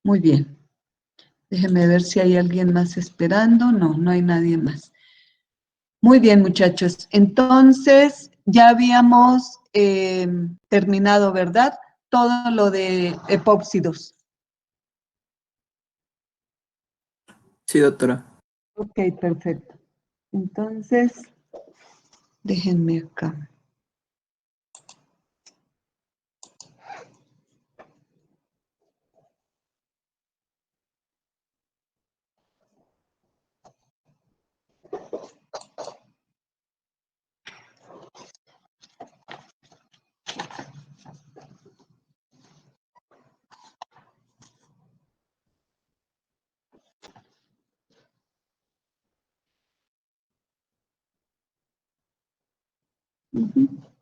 Muy bien. Déjenme ver si hay alguien más esperando. No, no hay nadie más. Muy bien, muchachos. Entonces, ya habíamos terminado, ¿verdad? Todo lo de epóxidos. Sí, doctora. Ok, perfecto. Entonces, déjenme acá.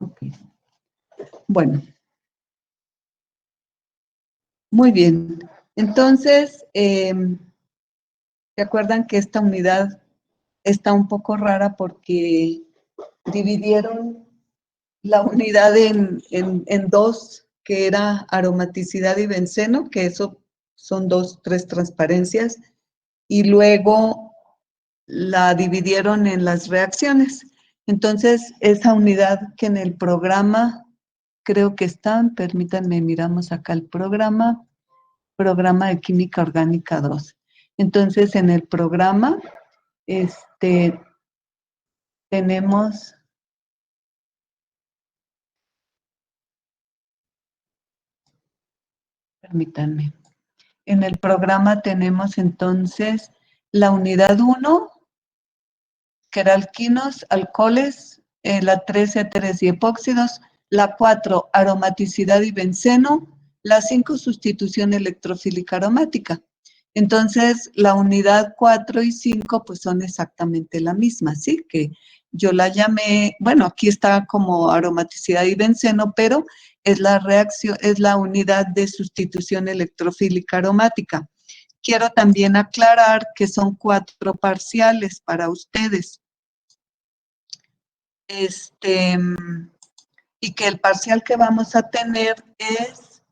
Ok. Bueno, muy bien. Entonces, ¿se acuerdan que esta unidad está un poco rara porque dividieron la unidad en dos, que era aromaticidad y benceno, que eso son dos, tres transparencias, y luego la dividieron en las reacciones. Entonces, esa unidad que en el programa creo que están, permítanme, miramos acá el programa de Química Orgánica 2. Entonces, en el programa, tenemos, permítanme, en el programa tenemos entonces la unidad 1, que era alquinos, alcoholes, la 3, éteres y epóxidos, la 4, aromaticidad y benceno, la 5, sustitución electrofílica aromática. Entonces, la unidad 4 y 5 pues son exactamente la misma, ¿sí? Que yo la llamé, bueno, aquí está como aromaticidad y benceno, pero es la reacción, es la unidad de sustitución electrofílica aromática. Quiero también aclarar que son 4 parciales para ustedes. Y que el parcial que vamos a tener es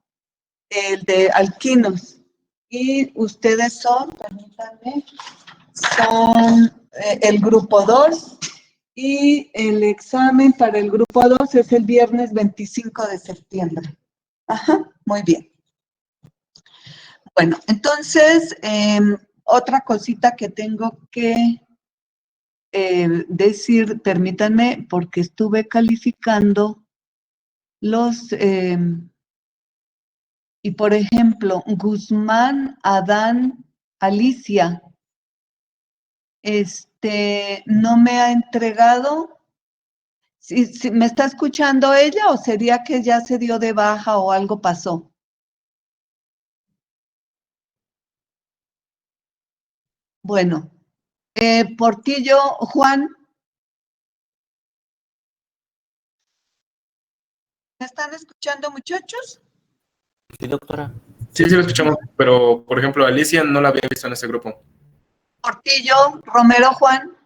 el de alquinos. Y ustedes son, permítanme, son el grupo 2 y el examen para el grupo 2 es el viernes 25 de septiembre. Ajá, muy bien. Bueno, entonces, otra cosita que tengo que decir, permítanme, porque estuve calificando los, y por ejemplo, Guzmán, Adán, Alicia, no me ha entregado. Si ¿me está escuchando ella o sería que ya se dio de baja o algo pasó? Bueno, Portillo, Juan, ¿me están escuchando, muchachos? Sí, doctora. Sí, sí lo escuchamos, pero por ejemplo, Alicia no la había visto en ese grupo. Portillo, Romero, Juan,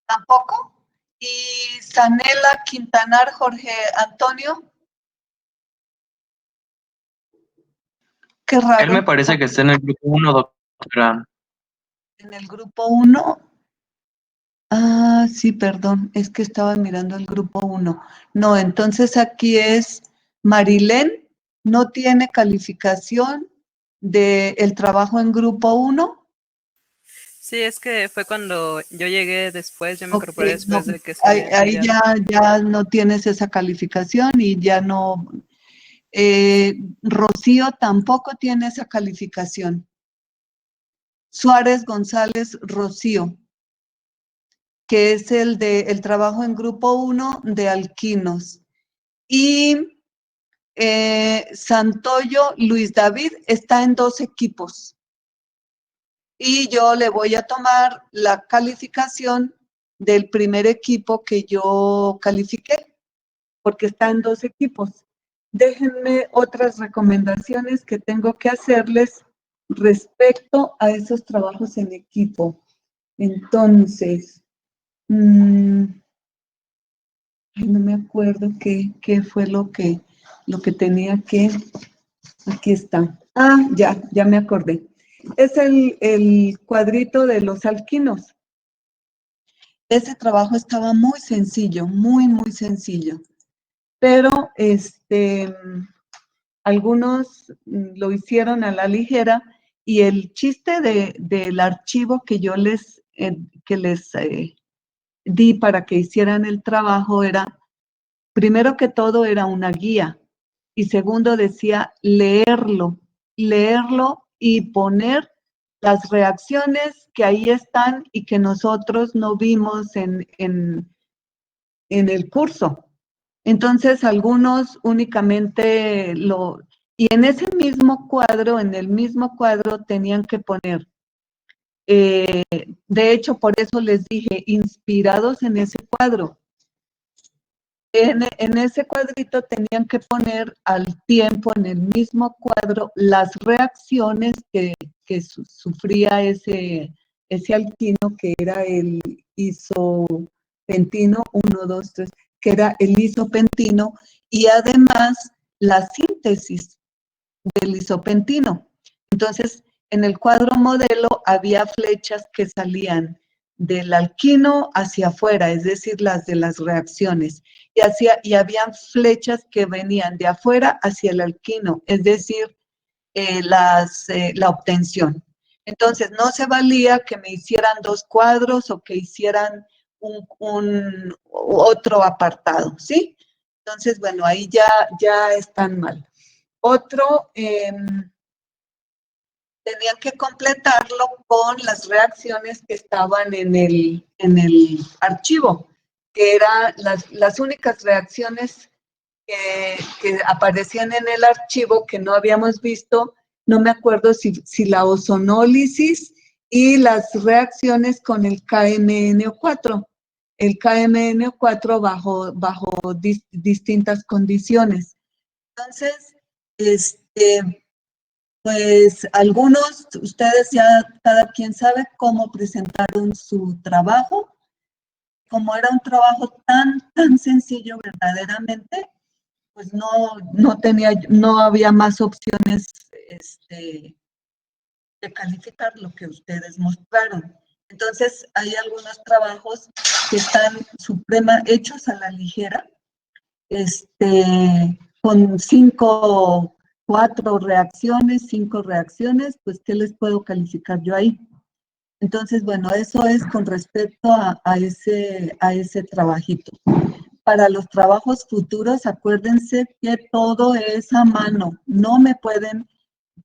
tampoco. Y Sanela, Quintanar, Jorge Antonio. Qué raro. Él me parece que está en el grupo 1, doctora. En el grupo 1. Ah, sí, perdón, es que estaba mirando el grupo 1. No, entonces aquí es Marilén, no tiene calificación del trabajo en grupo 1. Sí, es que fue cuando yo llegué después, yo me Ok, incorporé no, después de que se había ahí cambiado. ya no tienes esa calificación y ya no. Rocío tampoco tiene esa calificación. Suárez González Rocío, que es el trabajo en grupo 1 de alquinos. Y Santoyo Luis David está en 2 equipos. Y yo le voy a tomar la calificación del primer equipo que yo califiqué, porque está en 2 equipos. Déjenme otras recomendaciones que tengo que hacerles respecto a esos trabajos en equipo. Entonces, ay, no me acuerdo qué fue lo que tenía que, aquí está. Ya me acordé. Es el cuadrito de los alquinos. Ese trabajo estaba muy sencillo, muy sencillo. Pero algunos lo hicieron a la ligera y el chiste del archivo que yo les di para que hicieran el trabajo era, primero que todo, era una guía y segundo decía leerlo y poner las reacciones que ahí están y que nosotros no vimos en el curso. Entonces, algunos únicamente y en ese mismo cuadro, tenían que poner, de hecho, por eso les dije, inspirados en ese cuadro. En ese cuadrito tenían que poner al tiempo, en el mismo cuadro, las reacciones que sufría ese alquino, que era el isopentino 1, 2, 3, que era el isopentino, y además la síntesis del isopentino. Entonces, en el cuadro modelo había flechas que salían del alquino hacia afuera, es decir, las de las reacciones, y habían flechas que venían de afuera hacia el alquino, es decir, la obtención. Entonces, no se valía que me hicieran dos cuadros o que hicieran otro apartado, ¿sí? Entonces, bueno, ahí ya están mal. Otro, tenían que completarlo con las reacciones que estaban en el archivo, que eran las únicas reacciones que aparecían en el archivo que no habíamos visto. No me acuerdo si la ozonólisis y las reacciones con el KMNO4. El KMNO4 bajo distintas condiciones. Entonces, pues algunos, ustedes ya cada quien sabe cómo presentaron su trabajo. Como era un trabajo tan sencillo verdaderamente, pues no había más opciones de calificar lo que ustedes mostraron. Entonces, hay algunos trabajos que están hechos a la ligera, con 4 reacciones, 5 reacciones, pues, ¿qué les puedo calificar yo ahí? Entonces, bueno, eso es con respecto a ese trabajito. Para los trabajos futuros, acuérdense que todo es a mano. No me pueden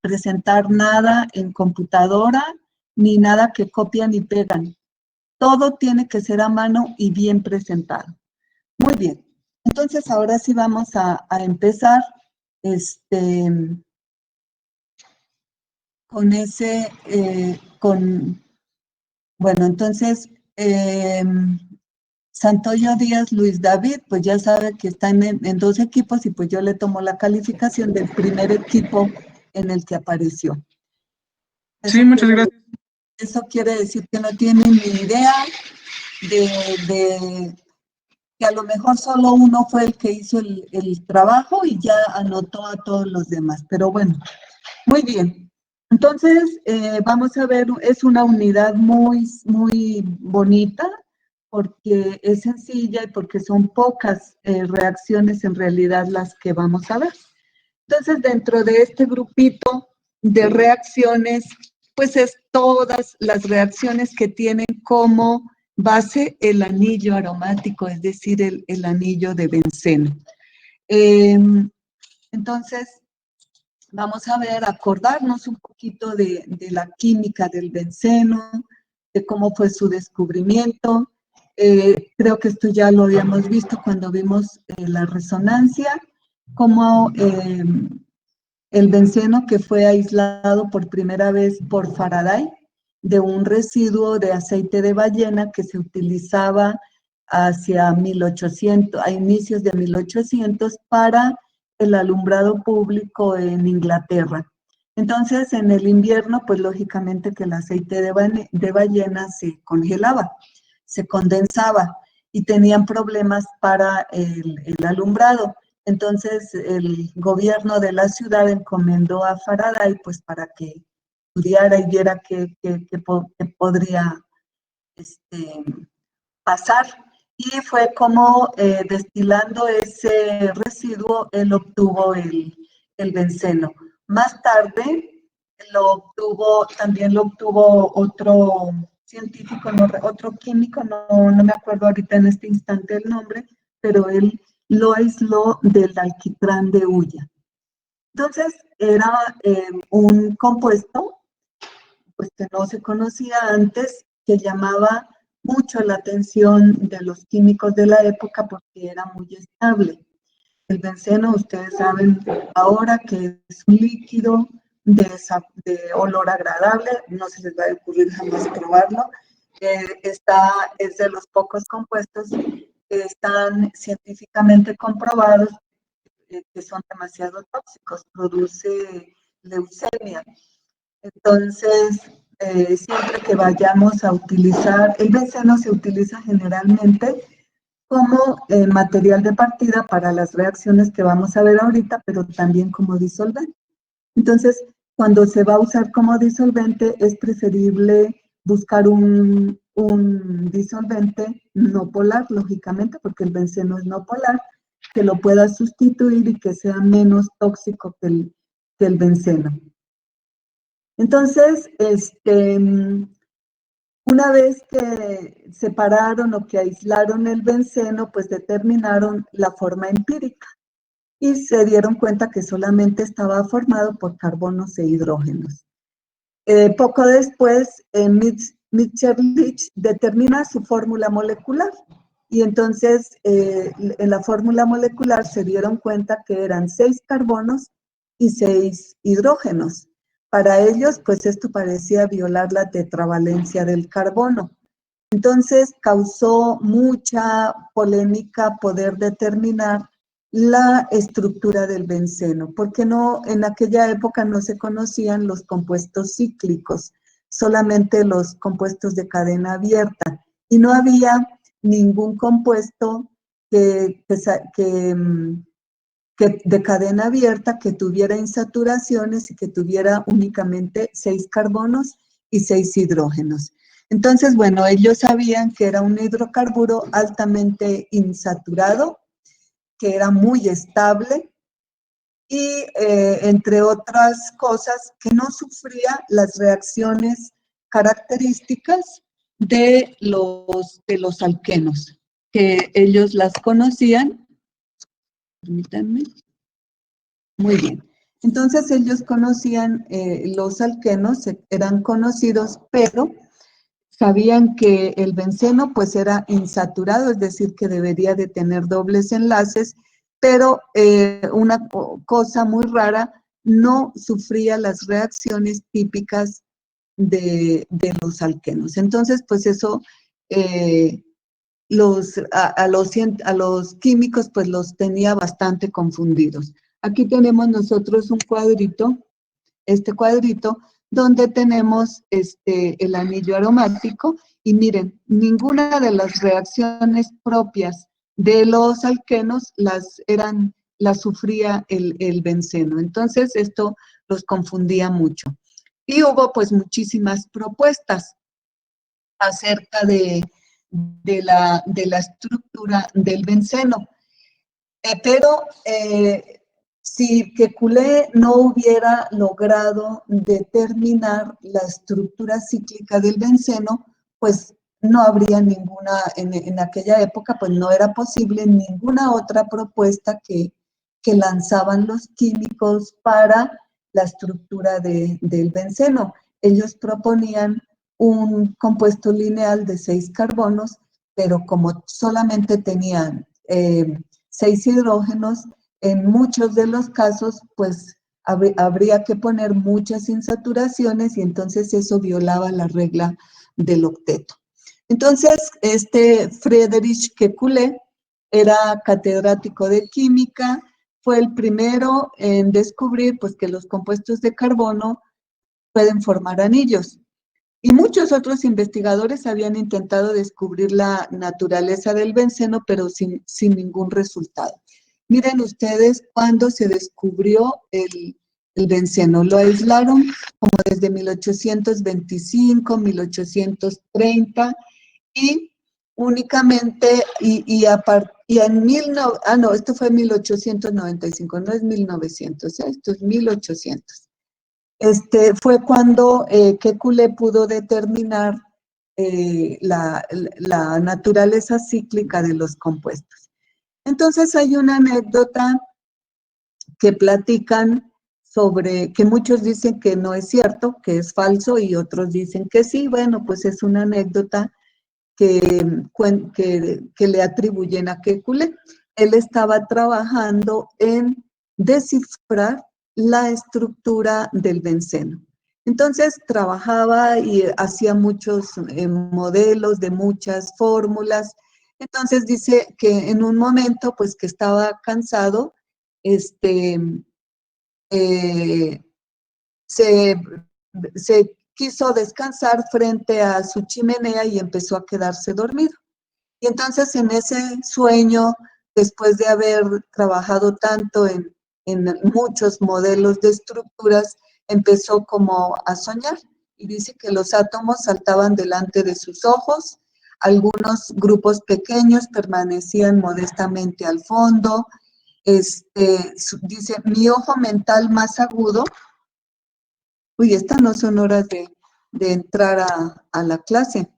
presentar nada en computadora, ni nada que copian y pegan. Todo tiene que ser a mano y bien presentado. Muy bien. Entonces, ahora sí vamos a empezar con bueno, entonces, Santoyo Díaz Luis David, pues ya sabe que están en 2 equipos y pues yo le tomo la calificación del primer equipo en el que apareció. Sí, muchas gracias. Eso quiere decir que no tienen ni idea de que a lo mejor solo uno fue el que hizo el trabajo y ya anotó a todos los demás. Pero bueno, muy bien. Entonces, vamos a ver, es una unidad muy bonita porque es sencilla y porque son pocas reacciones en realidad las que vamos a ver. Entonces, dentro de este grupito de reacciones, pues es todas las reacciones que tienen como base el anillo aromático, es decir, el anillo de benceno. Entonces, vamos a ver, acordarnos un poquito de la química del benceno, de cómo fue su descubrimiento. Creo que esto ya lo habíamos visto cuando vimos la resonancia, cómo el benceno, que fue aislado por primera vez por Faraday de un residuo de aceite de ballena que se utilizaba hacia 1800, a inicios de 1800 para el alumbrado público en Inglaterra. Entonces, en el invierno, pues lógicamente que el aceite de ballena se congelaba, se condensaba y tenían problemas para el alumbrado. Entonces el gobierno de la ciudad encomendó a Faraday pues para que estudiara y viera qué podría pasar. Y fue como destilando ese residuo, él obtuvo el benceno. Más tarde también lo obtuvo otro científico, otro químico, no me acuerdo ahorita en este instante el nombre, pero él lo aisló del alquitrán de hulla. Entonces era un compuesto pues que no se conocía antes, que llamaba mucho la atención de los químicos de la época porque era muy estable. El benceno, ustedes saben ahora que es un líquido de olor agradable, no se les va a ocurrir jamás probarlo. Es de los pocos compuestos que están científicamente comprobados que son demasiado tóxicos, produce leucemia. Entonces, siempre que vayamos a utilizar, el benceno se utiliza generalmente como material de partida para las reacciones que vamos a ver ahorita, pero también como disolvente. Entonces, cuando se va a usar como disolvente, es preferible buscar un disolvente no polar, lógicamente, porque el benceno es no polar, que lo pueda sustituir y que sea menos tóxico que el benceno. Entonces, una vez que separaron o que aislaron el benceno, pues determinaron la forma empírica y se dieron cuenta que solamente estaba formado por carbonos e hidrógenos. Poco después, Mitscherlich determina su fórmula molecular y entonces en la fórmula molecular se dieron cuenta que eran 6 carbonos y 6 hidrógenos. Para ellos, pues esto parecía violar la tetravalencia del carbono. Entonces causó mucha polémica poder determinar la estructura del benceno, porque en aquella época no se conocían los compuestos cíclicos, solamente los compuestos de cadena abierta, y no había ningún compuesto de cadena abierta que tuviera insaturaciones y que tuviera únicamente 6 carbonos y 6 hidrógenos. Entonces, bueno, ellos sabían que era un hidrocarburo altamente insaturado, que era muy estable y, entre otras cosas, que no sufría las reacciones características de los alquenos, que ellos las conocían. Permítanme. Muy bien. Entonces ellos conocían los alquenos, eran conocidos, pero sabían que el benceno pues era insaturado, es decir, que debería de tener dobles enlaces, pero una cosa muy rara, no sufría las reacciones típicas de los alquenos. Entonces, pues eso a los químicos pues los tenía bastante confundidos. Aquí tenemos nosotros un cuadrito, este cuadrito, donde tenemos el anillo aromático y miren, ninguna de las reacciones propias de los alquenos las sufría el benceno. Entonces esto los confundía mucho. Y hubo pues muchísimas propuestas acerca de la estructura del benceno. Pero si Kekulé no hubiera logrado determinar la estructura cíclica del benceno, pues no habría ninguna, en aquella época, pues no era posible ninguna otra propuesta que lanzaban los químicos para la estructura del benceno. Ellos proponían un compuesto lineal de 6 carbonos, pero como solamente tenían 6 hidrógenos, en muchos de los casos, pues habría que poner muchas insaturaciones y entonces eso violaba la regla del octeto. Entonces, Friedrich Kekulé era catedrático de química, fue el primero en descubrir pues, que los compuestos de carbono pueden formar anillos. Y muchos otros investigadores habían intentado descubrir la naturaleza del benceno, pero sin ningún resultado. Miren ustedes cuando se descubrió el benceno. Lo aislaron como desde 1825, 1830 y únicamente, esto fue 1895, no es 1900, esto es 1800. Fue cuando Kekulé pudo determinar la naturaleza cíclica de los compuestos. Entonces hay una anécdota que platican sobre, que muchos dicen que no es cierto, que es falso, y otros dicen que sí. Bueno, pues es una anécdota que le atribuyen a Kekulé. Él estaba trabajando en descifrar la estructura del benceno. Entonces trabajaba y hacía muchos modelos de muchas fórmulas. Entonces dice que en un momento, pues que estaba cansado, se quiso descansar frente a su chimenea y empezó a quedarse dormido. Y entonces en ese sueño, después de haber trabajado tanto en muchos modelos de estructuras, empezó como a soñar. Y dice que los átomos saltaban delante de sus ojos, algunos grupos pequeños permanecían modestamente al fondo. Dice, mi ojo mental más agudo. Uy, estas no son horas de entrar a la clase.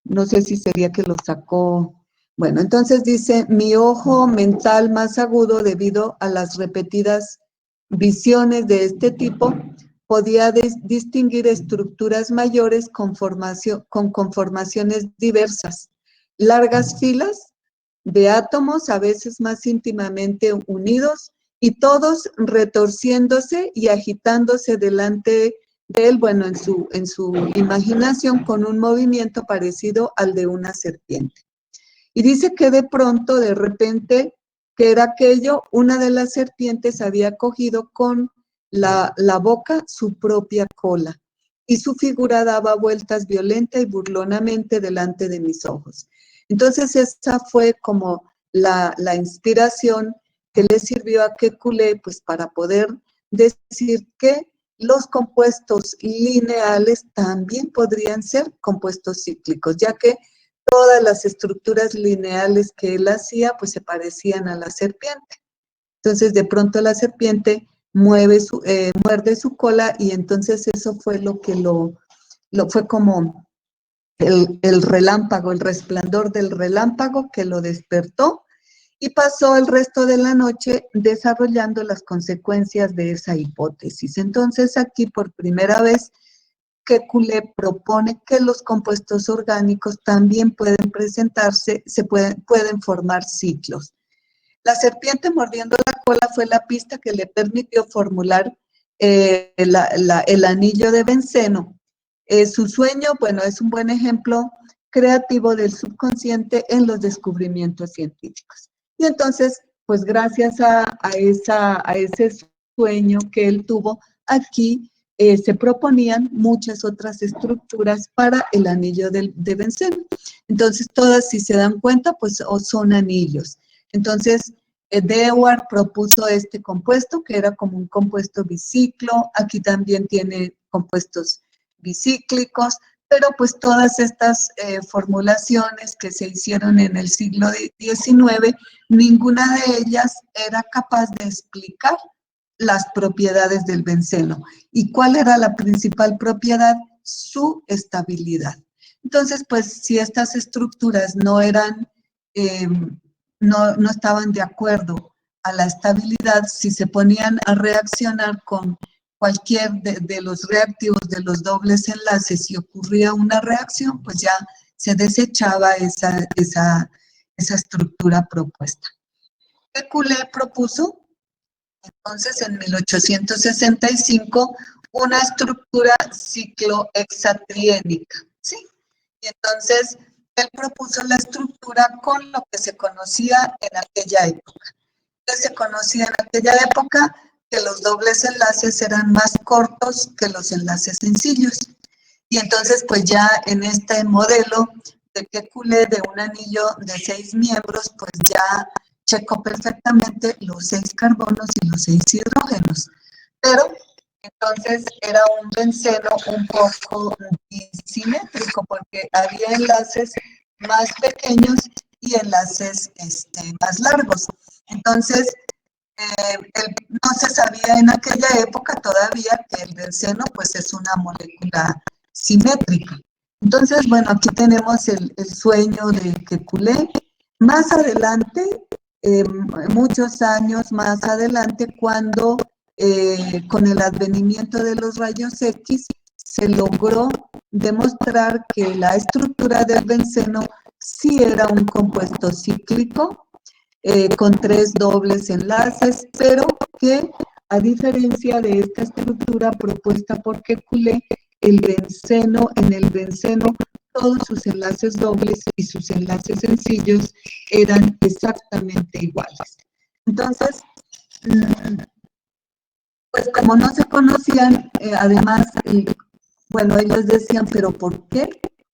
No sé si sería que lo sacó. Bueno, entonces dice, mi ojo mental más agudo debido a las repetidas visiones de este tipo, podía distinguir estructuras mayores con conformaciones diversas, largas filas de átomos, a veces más íntimamente unidos, y todos retorciéndose y agitándose delante de él, bueno, en su imaginación, con un movimiento parecido al de una serpiente. Y dice que de pronto, de repente, que era aquello, una de las serpientes había cogido con la boca su propia cola, y su figura daba vueltas violenta y burlonamente delante de mis ojos. Entonces esa fue como la inspiración que le sirvió a Kekulé, pues para poder decir que los compuestos lineales también podrían ser compuestos cíclicos, ya que todas las estructuras lineales que él hacía, pues se parecían a la serpiente. Entonces, de pronto la serpiente muerde su cola, y entonces eso fue lo que fue como el relámpago, el resplandor del relámpago que lo despertó, y pasó el resto de la noche desarrollando las consecuencias de esa hipótesis. Entonces, aquí por primera vez, Kekulé propone que los compuestos orgánicos también pueden presentarse, pueden formar ciclos. La serpiente mordiendo la cola fue la pista que le permitió formular el anillo de benceno. Su sueño, bueno, es un buen ejemplo creativo del subconsciente en los descubrimientos científicos. Y entonces, pues gracias a ese sueño que él tuvo, aquí se proponían muchas otras estructuras para el anillo de benceno. Entonces, todas, si se dan cuenta, pues son anillos. Entonces, Dewar propuso este compuesto, que era como un compuesto biciclo. Aquí también tiene compuestos bicíclicos, pero pues todas estas formulaciones que se hicieron en el siglo XIX, ninguna de ellas era capaz de explicar las propiedades del benceno. ¿Y cuál era la principal propiedad? Su estabilidad. Entonces, pues si estas estructuras no eran, no estaban de acuerdo a la estabilidad, si se ponían a reaccionar con cualquier de los reactivos de los dobles enlaces y ocurría una reacción, pues ya se desechaba esa estructura propuesta. Kekulé propuso entonces en 1865 una estructura ciclohexatriénica, ¿sí? Y entonces él propuso la estructura con lo que se conocía en aquella época. Que se conocía en aquella época que los dobles enlaces eran más cortos que los enlaces sencillos. Y entonces, pues ya en este modelo de Kekulé, de un anillo de 6 miembros, pues ya checó perfectamente los 6 carbonos y los 6 hidrógenos, pero entonces era un benceno un poco disimétrico porque había enlaces más pequeños y enlaces más largos. Entonces, no se sabía en aquella época todavía que el benceno pues es una molécula simétrica. Entonces, bueno, aquí tenemos el sueño de Kekulé. Más adelante, muchos años más adelante, cuando con el advenimiento de los rayos X se logró demostrar que la estructura del benceno sí era un compuesto cíclico, con 3 dobles enlaces, pero que a diferencia de esta estructura propuesta por Kekulé, en el benceno, todos sus enlaces dobles y sus enlaces sencillos eran exactamente iguales. Entonces, pues como no se conocían, además, bueno, ellos decían, pero ¿por qué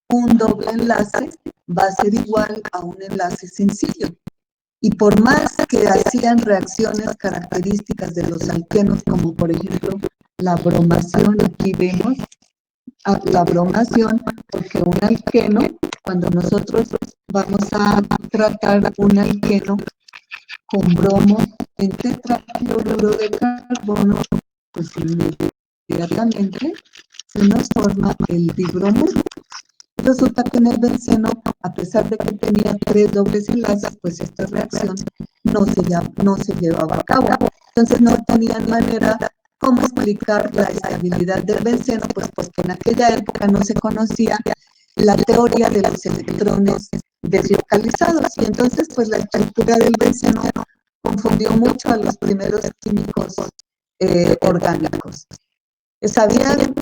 un doble enlace va a ser igual a un enlace sencillo? Y por más que hacían reacciones características de los alquenos, como por ejemplo la bromación, aquí vemos la bromación, porque un alqueno, cuando nosotros vamos a tratar un alqueno con bromo en tetrafluoruro de carbono, pues inmediatamente se nos forma el dibromuro. Resulta que en el benceno, a pesar de que tenía 3 dobles enlaces, pues esta reacción no se llevaba a cabo. Entonces no tenían manera cómo explicar la estabilidad del benceno, pues porque en aquella época no se conocía la teoría de los electrones deslocalizados. Y entonces pues la estructura del benceno confundió mucho a los primeros químicos orgánicos. Sabían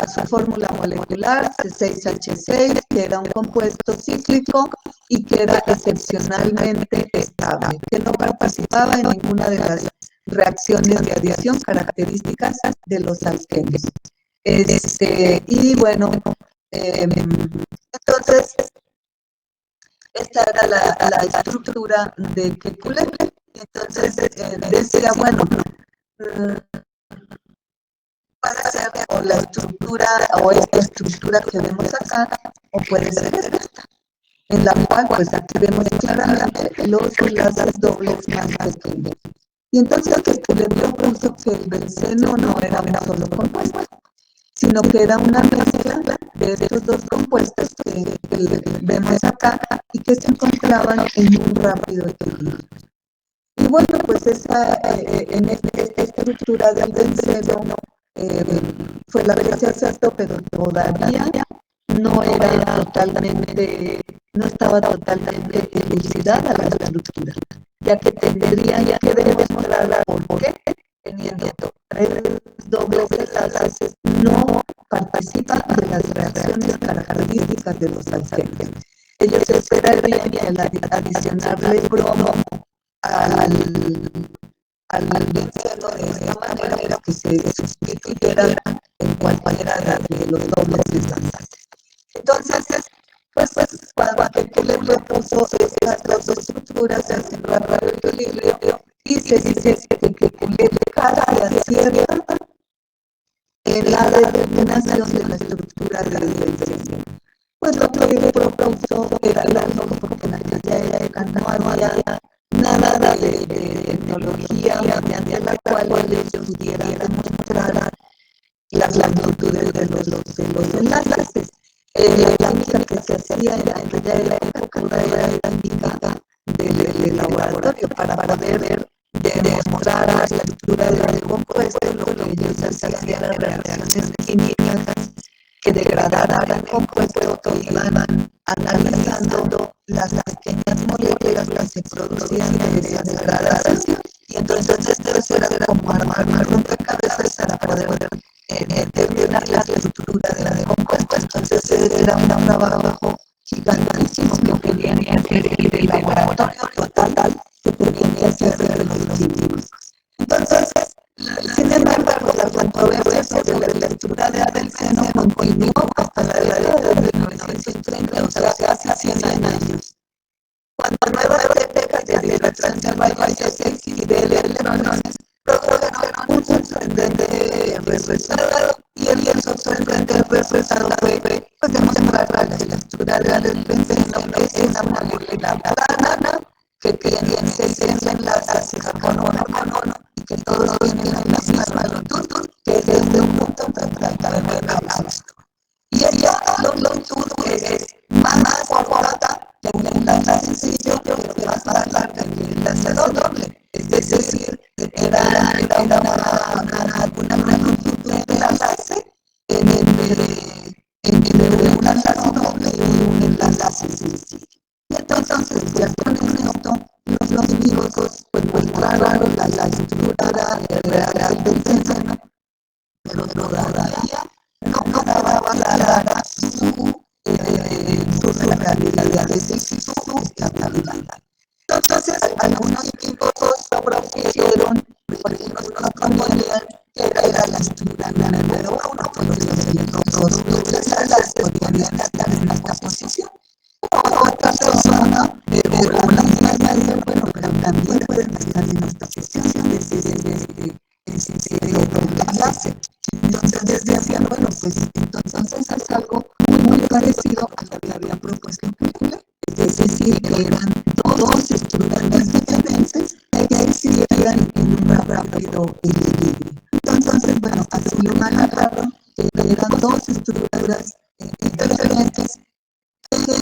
su fórmula molecular, C6H6, que era un compuesto cíclico y que era excepcionalmente estable, que no participaba en ninguna de las reacciones de adición características de los alquenos. Y bueno, entonces, esta era la estructura de Kekulé. Entonces, decía, bueno, puede ser o la estructura o esta estructura que vemos acá, o puede ser esta, en la cual pues aquí vemos claramente los enlaces dobles más pequeños. Y entonces le propuso que el benceno no era un solo compuesto, sino que era una mezcla de estos dos compuestos que vemos acá y que se encontraban en un rápido equilibrio. Y bueno, pues en esta estructura del benceno fue la que se aceptó, pero todavía no estaba totalmente elucidada la estructura, ya que tendría que demostrar por qué, teniendo 3 dobles enlaces, no participa de las reacciones características de los alquenos. Ellos esperarían que al adicionarle bromo al benceno de esta manera que se sustituyera en cualquiera de los dobles enlaces. Entonces, pues cuando Kekulé le puso estas dos estructuras, se hace un rápido equilibrio y se dice que Kekulé casi acierta en la determinación de la estructura del benceno. Pues lo que le propuso era lógico, porque en aquella época no había nada de tecnología mediante la cual ellos pudieran demostrar las magnitudes de los enlaces. La química que se hacía en aquella época era la química del laboratorio para poder demostrar la estructura del compuesto. Lo que ellos hacían eran reacciones químicas que degradaran el compuesto, que iban analizando las pequeñas moléculas que se producían de esa degradación. Y entonces esto era como armar un rompecabezas para poder determinar la estructura del compuesto. Entonces era un trabajo gigantísimo que tenían que hacer y del laboratorio total que tenían que hacer de los químicos. Entonces, sin embargo, la controversia sobre la estructura del benceno continuó hasta la década de 1930, o sea, hace 100 años. Cuando nuevas técnicas de reacción gases y de electrones produjeron un sorprendente resultado, y el sorprendente resultado fue pues demostrar que la estructura del benceno es una molécula plana que tiene 6 enlaces carbono-carbono y que todos tienen la misma longitud, que es desde un punto hasta 39 grados. Y ella la longitud es más corta que un enlace sencillo, que es más larga que un enlace doble. Es decir, era una longitud de enlace entre un enlace doble y un enlace sencillo. Y entonces, ya con esto, los químicos pues mostraron la estructura real del benceno, pero todavía no quedaba clara su realidad, es decir, su estabilidad. Entonces, algunos químicos propusieron, porque no convenían que era la estructura número 1, porque los dobles enlaces podían estar en esta posición. Otra persona una añadir, bueno, pero también pueden estar en esta posición, es decir, el enlace. Entonces decían, bueno, pues entonces es algo muy parecido a lo que había propuesto Kepler, es decir, que eran dos estructuras diferentes que existían en un rápido equilibrio. Entonces, bueno, así lo manejaron, que eran dos estructuras diferentes que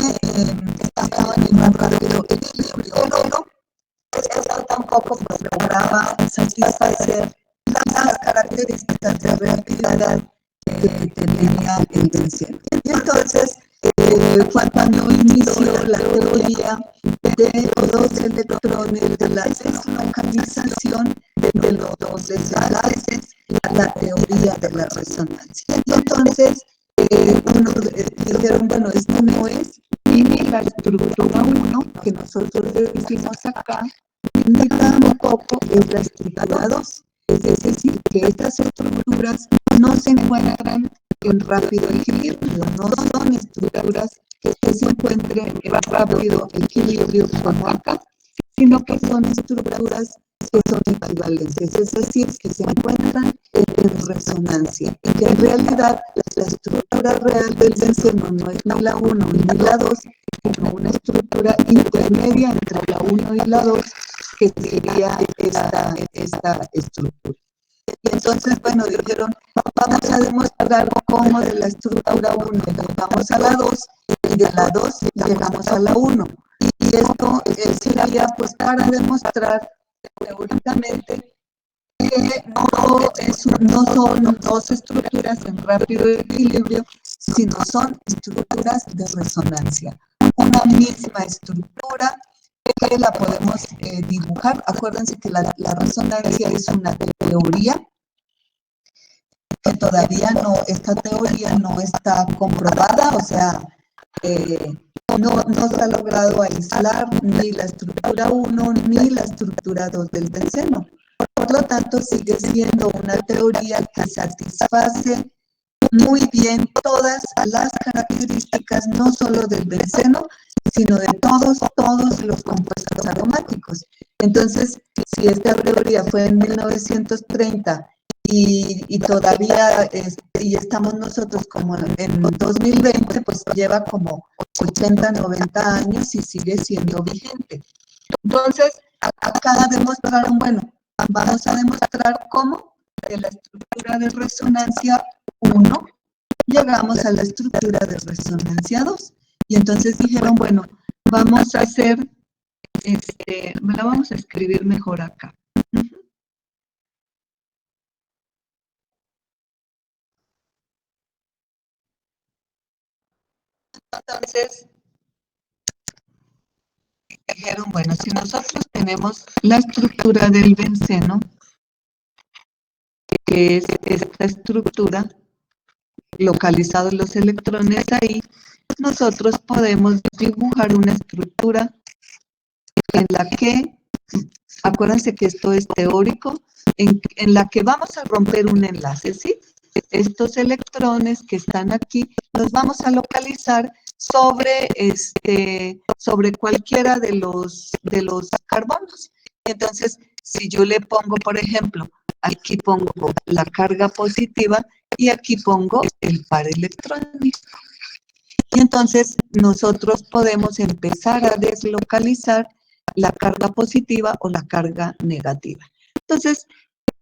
estaban en un rápido equilibrio, pero esto tampoco pues lograba satisfacer las características de reactividad que tenía el benceno. Y entonces fue cuando inició la teoría de los electrones, de la deslocalización de los dos enlaces, la teoría de la resonancia. Y entonces dijeron, bueno, esto no es ni la estructura 1 que nosotros decimos acá, ni tampoco es la estructura 2. Es decir, que estas estructuras no se encuentran en rápido equilibrio, no son estructuras que se encuentren en rápido equilibrio como acá, sino que son estructuras que son equivalentes, es decir, que se encuentran en resonancia, y que en realidad la estructura real del benceno no es ni la 1 ni la 2, sino una estructura intermedia entre la 1 y la 2, que sería esta estructura. Y entonces, bueno, dijeron, vamos a demostrar cómo de la estructura 1 llegamos a la 2, y de la 2 llegamos a la 1. Y esto sería pues para demostrar teóricamente que no son dos estructuras en rápido equilibrio, sino son estructuras de resonancia. Una misma estructura que la podemos dibujar. Acuérdense que la resonancia es una teoría que todavía no, esta teoría no está comprobada, o sea, no se ha logrado aislar ni la estructura 1 ni la estructura 2 del benceno. Por lo tanto, sigue siendo una teoría que satisface muy bien todas las características, no solo del benceno, sino de todos los compuestos aromáticos. Entonces, si esta teoría fue en 1930 y todavía y estamos nosotros como en 2020, pues lleva como 80, 90 años y sigue siendo vigente. Entonces, acá demostraron, bueno, vamos a demostrar cómo de la estructura de resonancia 1 llegamos a la estructura de resonancia 2. Y entonces dijeron, bueno, vamos a hacer, me la vamos a escribir mejor acá. Entonces, dijeron, bueno, si nosotros tenemos la estructura del benceno, que es esta estructura, localizados los electrones ahí, nosotros podemos dibujar una estructura en la que, acuérdense que esto es teórico, en la que vamos a romper un enlace, ¿sí? Estos electrones que están aquí los vamos a localizar sobre cualquiera de los carbonos. Entonces, si yo le pongo, por ejemplo, aquí pongo la carga positiva y aquí pongo el par electrónico. Y entonces nosotros podemos empezar a deslocalizar la carga positiva o la carga negativa. Entonces,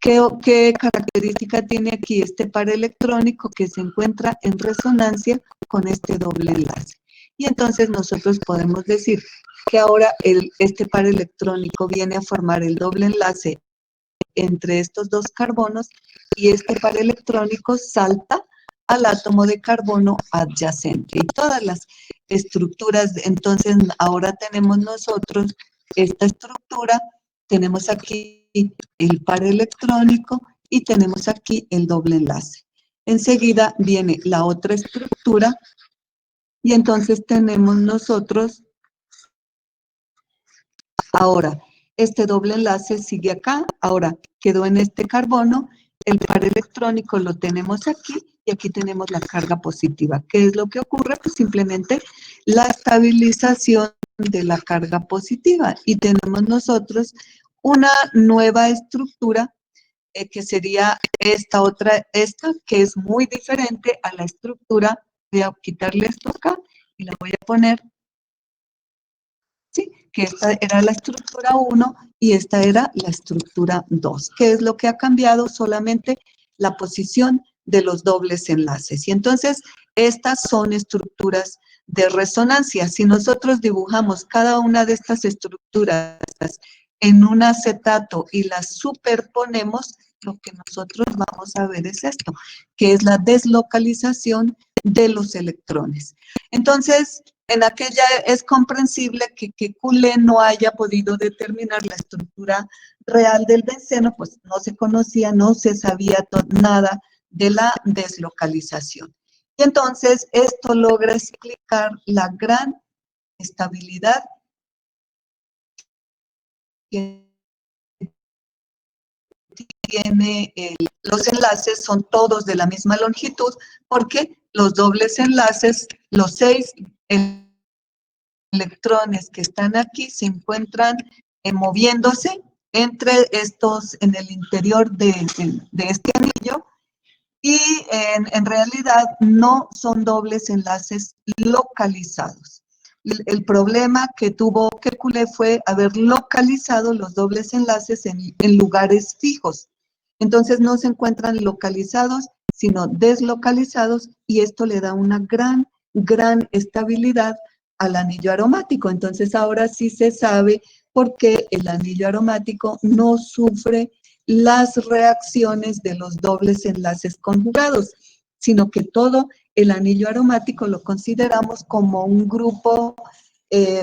¿qué característica tiene aquí este par electrónico que se encuentra en resonancia con este doble enlace? Y entonces nosotros podemos decir que ahora este par electrónico viene a formar el doble enlace entre estos dos carbonos y este par electrónico salta al átomo de carbono adyacente. Y todas las estructuras, entonces ahora tenemos nosotros esta estructura, tenemos aquí el par electrónico y tenemos aquí el doble enlace. Enseguida viene la otra estructura y entonces tenemos nosotros ahora este doble enlace sigue acá, ahora quedó en este carbono, el par electrónico lo tenemos aquí y aquí tenemos la carga positiva. ¿Qué es lo que ocurre? Pues simplemente la estabilización de la carga positiva y tenemos nosotros una nueva estructura que sería esta que es muy diferente a la estructura. Voy a quitarle esto acá y la voy a poner, ¿sí? Que esta era la estructura 1 y esta era la estructura 2. ¿Qué es lo que ha cambiado? Solamente la posición de los dobles enlaces. Y entonces, estas son estructuras de resonancia. Si nosotros dibujamos cada una de estas estructuras en un acetato y las superponemos, lo que nosotros vamos a ver es esto, que es la deslocalización de los electrones. Entonces, en aquella es comprensible que Coué no haya podido determinar la estructura real del benceno, pues no se conocía, no se sabía nada de la deslocalización. Y entonces esto logra explicar la gran estabilidad que tiene los enlaces, son todos de la misma longitud, porque los dobles enlaces, los 6 electrones que están aquí se encuentran moviéndose entre estos, en el interior de este anillo, y en realidad no son dobles enlaces localizados. El problema que tuvo Kekulé fue haber localizado los dobles enlaces en lugares fijos. Entonces no se encuentran localizados, sino deslocalizados, y esto le da una gran estabilidad al anillo aromático. Entonces ahora sí se sabe por qué el anillo aromático no sufre las reacciones de los dobles enlaces conjugados, sino que todo el anillo aromático lo consideramos como un grupo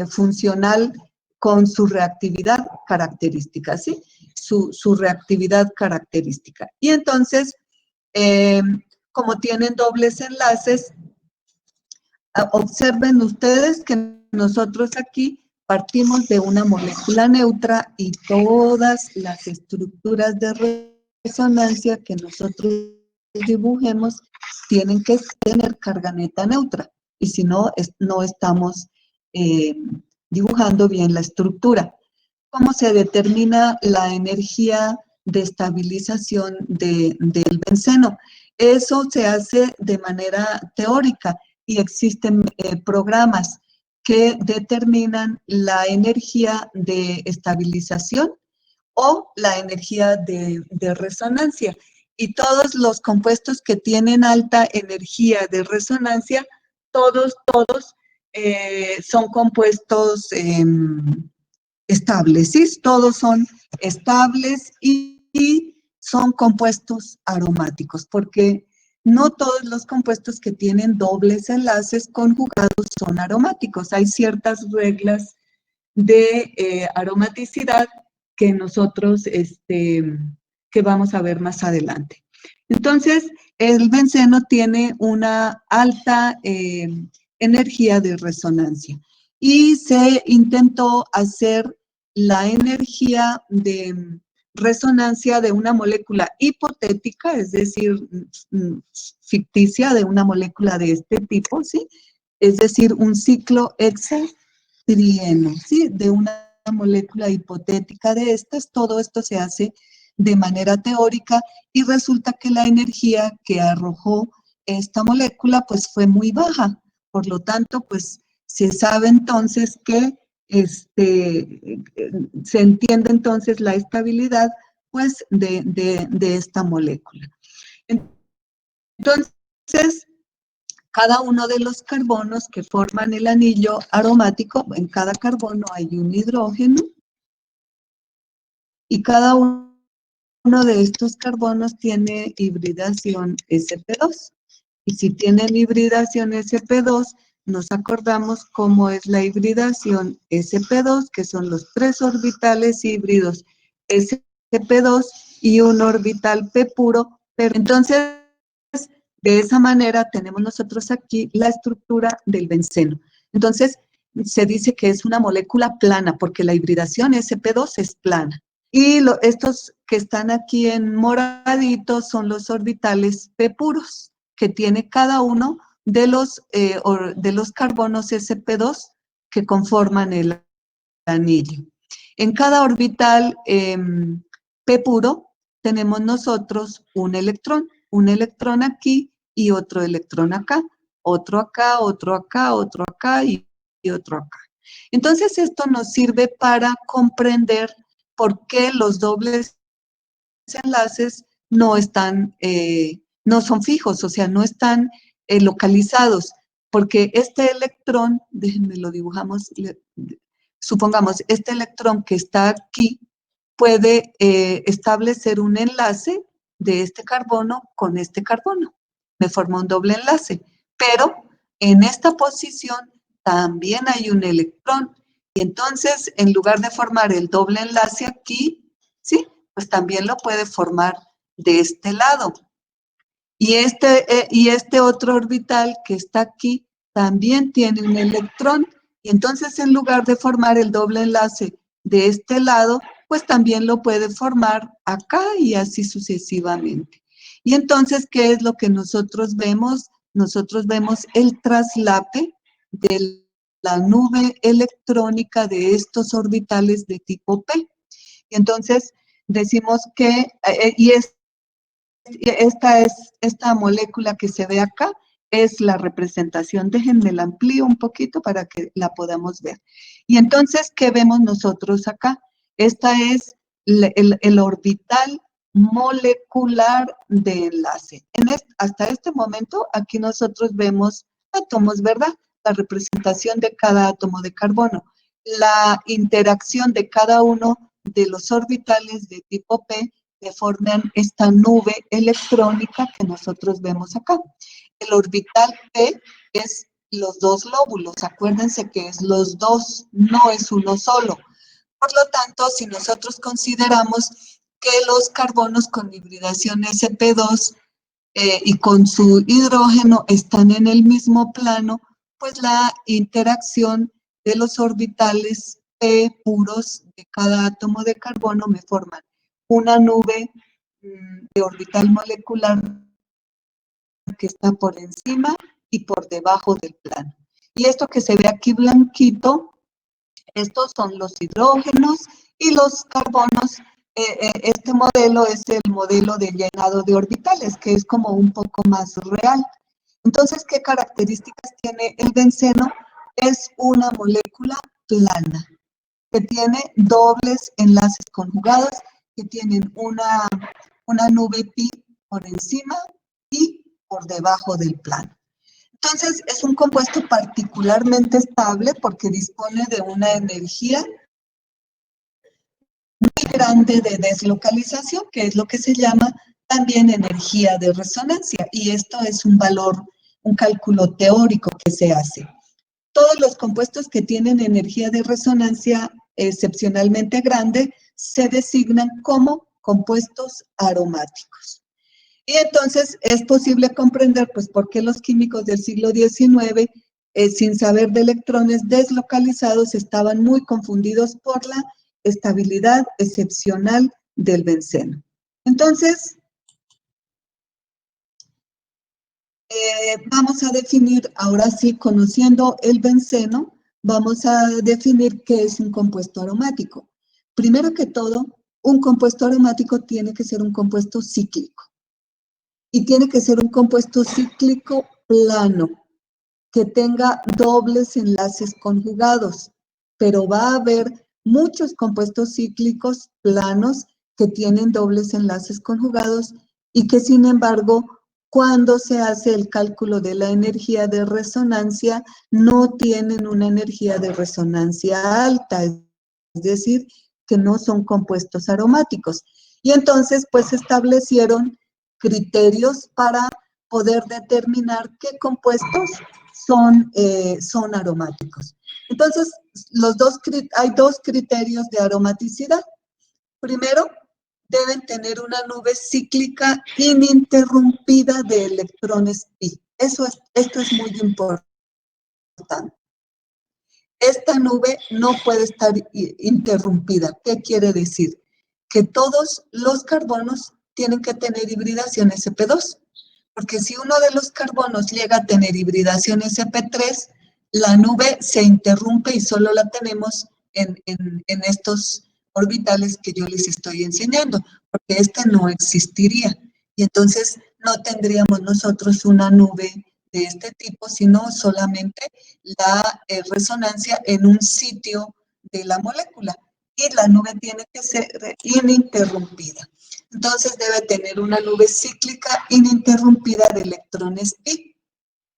funcional con su reactividad característica, ¿sí? Su reactividad característica. Y entonces, como tienen dobles enlaces, observen ustedes que nosotros aquí partimos de una molécula neutra y todas las estructuras de resonancia que nosotros dibujemos tienen que tener carga neta neutra. Y si no, no estamos dibujando bien la estructura. ¿Cómo se determina la energía de estabilización del benceno? Eso se hace de manera teórica y existen programas que determinan la energía de estabilización o la energía de resonancia. Y todos los compuestos que tienen alta energía de resonancia, todos son compuestos estables, ¿sí? Todos son estables y son compuestos aromáticos, porque no todos los compuestos que tienen dobles enlaces conjugados son aromáticos. Hay ciertas reglas de aromaticidad que nosotros, que vamos a ver más adelante. Entonces, el benceno tiene una alta energía de resonancia y se intentó hacer la energía de resonancia de una molécula hipotética, es decir, ficticia, de una molécula de este tipo, ¿sí? Es decir, un ciclo hexatrieno, ¿sí? De una molécula hipotética de estas. Todo esto se hace de manera teórica y resulta que la energía que arrojó esta molécula pues fue muy baja. Por lo tanto, pues se sabe entonces que se entiende entonces la estabilidad pues de esta molécula. Entonces, cada uno de los carbonos que forman el anillo aromático, en cada carbono hay un hidrógeno y cada uno de estos carbonos tiene hibridación sp2. Y si tienen hibridación sp2, nos acordamos cómo es la hibridación sp2, que son los 3 orbitales híbridos sp2 y un orbital p puro. Pero entonces, de esa manera tenemos nosotros aquí la estructura del benceno. Entonces, se dice que es una molécula plana, porque la hibridación sp2 es plana. Y estos que están aquí en moradito son los orbitales p puros, que tiene cada uno de los carbonos sp2 que conforman el anillo. En cada orbital p puro tenemos nosotros un electrón aquí y otro electrón acá, otro acá, otro acá, otro acá y otro acá. Entonces esto nos sirve para comprender por qué los dobles enlaces no son fijos, o sea, no están localizados, porque este electrón, déjenme lo dibujamos, supongamos, este electrón que está aquí puede establecer un enlace de este carbono con este carbono. Me forma un doble enlace, pero en esta posición también hay un electrón. Y entonces, en lugar de formar el doble enlace aquí, ¿sí? Pues también lo puede formar de este lado. Y este otro orbital que está aquí también tiene un electrón. Y entonces, en lugar de formar el doble enlace de este lado, pues también lo puede formar acá y así sucesivamente. Y entonces, ¿qué es lo que nosotros vemos? Nosotros vemos el traslape de la nube electrónica de estos orbitales de tipo P. Y entonces, decimos que, esta molécula que se ve acá es la representación. Déjenme la amplío un poquito para que la podamos ver. Y entonces, ¿qué vemos nosotros acá? Esta es el orbital molecular de enlace. Hasta este momento, aquí nosotros vemos átomos, ¿verdad? La representación de cada átomo de carbono. La interacción de cada uno de los orbitales de tipo P que forman esta nube electrónica que nosotros vemos acá. El orbital P es los dos lóbulos, acuérdense que es los dos, no es uno solo. Por lo tanto, si nosotros consideramos que los carbonos con hibridación sp2 y con su hidrógeno están en el mismo plano, pues la interacción de los orbitales P puros de cada átomo de carbono me forman una nube de orbital molecular que está por encima y por debajo del plano. Y esto que se ve aquí blanquito, estos son los hidrógenos y los carbonos. Este modelo es el modelo de llenado de orbitales, que es como un poco más real. Entonces, ¿qué características tiene el benceno? Es una molécula plana, que tiene dobles enlaces conjugados, que tienen una nube pi por encima y por debajo del plano. Entonces, es un compuesto particularmente estable porque dispone de una energía muy grande de deslocalización, que es lo que se llama también energía de resonancia. Y esto es un valor, un cálculo teórico que se hace. Todos los compuestos que tienen energía de resonancia excepcionalmente grande se designan como compuestos aromáticos. Y entonces es posible comprender, pues, por qué los químicos del siglo XIX, sin saber de electrones deslocalizados, estaban muy confundidos por la estabilidad excepcional del benceno. Entonces, vamos a definir, ahora sí, conociendo el benceno, vamos a definir qué es un compuesto aromático. Primero que todo, un compuesto aromático tiene que ser un compuesto cíclico. Y tiene que ser un compuesto cíclico plano, que tenga dobles enlaces conjugados. Pero va a haber muchos compuestos cíclicos planos que tienen dobles enlaces conjugados y que, sin embargo, cuando se hace el cálculo de la energía de resonancia, no tienen una energía de resonancia alta, es decir, que no son compuestos aromáticos. Y entonces, pues, establecieron criterios para poder determinar qué compuestos son aromáticos. Entonces, hay dos criterios de aromaticidad. Primero, deben tener una nube cíclica ininterrumpida de electrones pi. Esto es muy importante. Esta nube no puede estar interrumpida. ¿Qué quiere decir? Que todos los carbonos tienen que tener hibridación sp2, porque si uno de los carbonos llega a tener hibridación sp3, la nube se interrumpe y solo la tenemos en estos orbitales que yo les estoy enseñando, porque este no existiría. Y entonces no tendríamos nosotros una nube de este tipo, sino solamente la resonancia en un sitio de la molécula. Y la nube tiene que ser ininterrumpida. Entonces debe tener una nube cíclica ininterrumpida de electrones pi,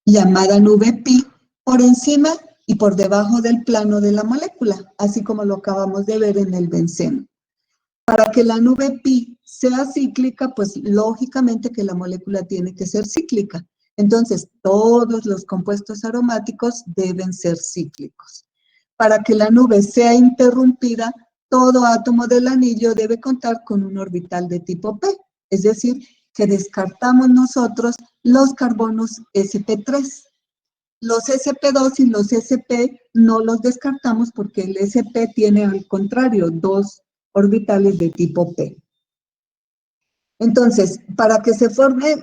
llamada nube pi, por encima y por debajo del plano de la molécula, así como lo acabamos de ver en el benceno. Para que la nube pi sea cíclica, pues lógicamente que la molécula tiene que ser cíclica. Entonces, todos los compuestos aromáticos deben ser cíclicos. Para que la nube sea interrumpida, todo átomo del anillo debe contar con un orbital de tipo P, es decir, que descartamos nosotros los carbonos sp3. Los sp2 y los sp no los descartamos porque el sp tiene al contrario dos orbitales de tipo P. Entonces, para que se forme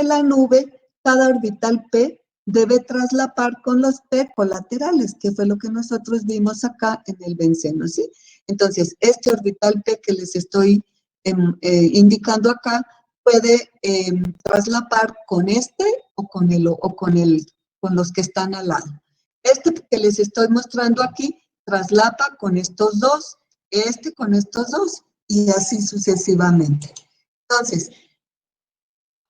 la nube, cada orbital P debe traslapar con los P colaterales, que fue lo que nosotros vimos acá en el benceno, ¿sí? Entonces, este orbital P que les estoy indicando acá puede traslapar con este o con los que están al lado. Este que les estoy mostrando aquí traslapa con estos dos, este con estos dos, y así sucesivamente. Entonces,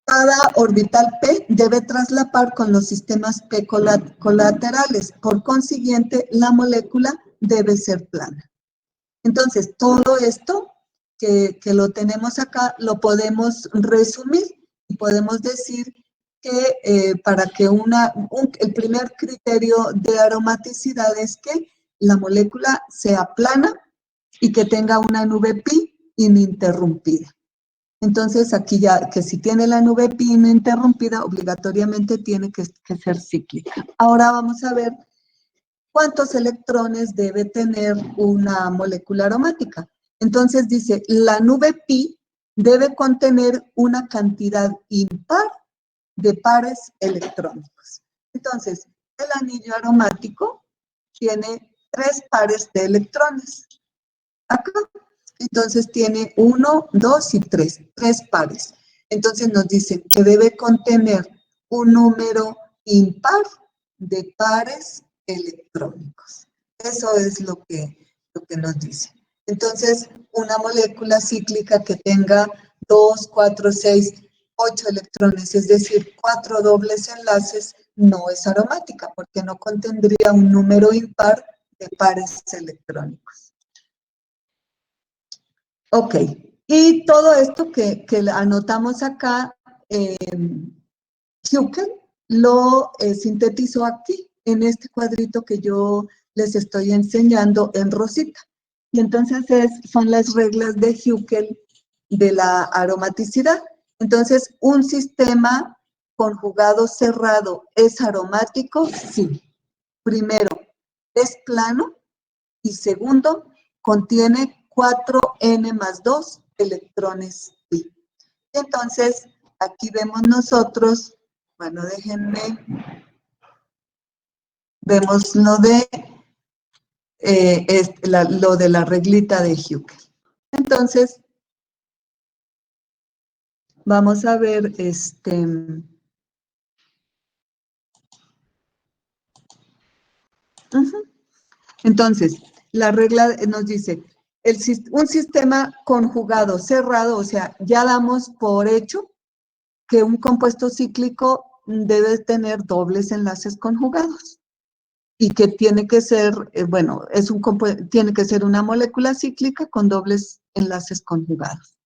cada orbital P debe traslapar con los sistemas P colaterales. Por consiguiente, la molécula debe ser plana. Entonces, todo esto que lo tenemos acá, lo podemos resumir y podemos decir que para que el primer criterio de aromaticidad es que la molécula sea plana y que tenga una nube pi ininterrumpida. Entonces, aquí ya, que si tiene la nube pi ininterrumpida, obligatoriamente tiene que ser cíclica. Ahora vamos a ver cuántos electrones debe tener una molécula aromática. Entonces dice, la nube pi debe contener una cantidad impar de pares electrónicos. Entonces, el anillo aromático tiene 3 pares de electrones. Acá, entonces tiene 1, 2 y 3 pares. Entonces nos dice que debe contener un número impar de pares electrónicos. Eso es lo que nos dice. Entonces, una molécula cíclica que tenga 2, 4, 6, 8 electrones, es decir, 4 dobles enlaces, no es aromática porque no contendría un número impar de pares electrónicos. Ok, y todo esto que anotamos acá, Hueckel lo sintetizó aquí, en este cuadrito que yo les estoy enseñando en rosita. Y entonces son las reglas de Hueckel de la aromaticidad. Entonces, ¿un sistema conjugado cerrado es aromático? Sí. Primero, es plano. Y segundo, contiene 4n más 2 electrones pi. Entonces, aquí vemos nosotros, bueno, déjenme vemos lo de la reglita de Hückel. Entonces, vamos a ver Entonces, la regla nos dice, un sistema conjugado cerrado, o sea, ya damos por hecho que un compuesto cíclico debe tener dobles enlaces conjugados y que tiene que ser, tiene que ser una molécula cíclica con dobles enlaces conjugados.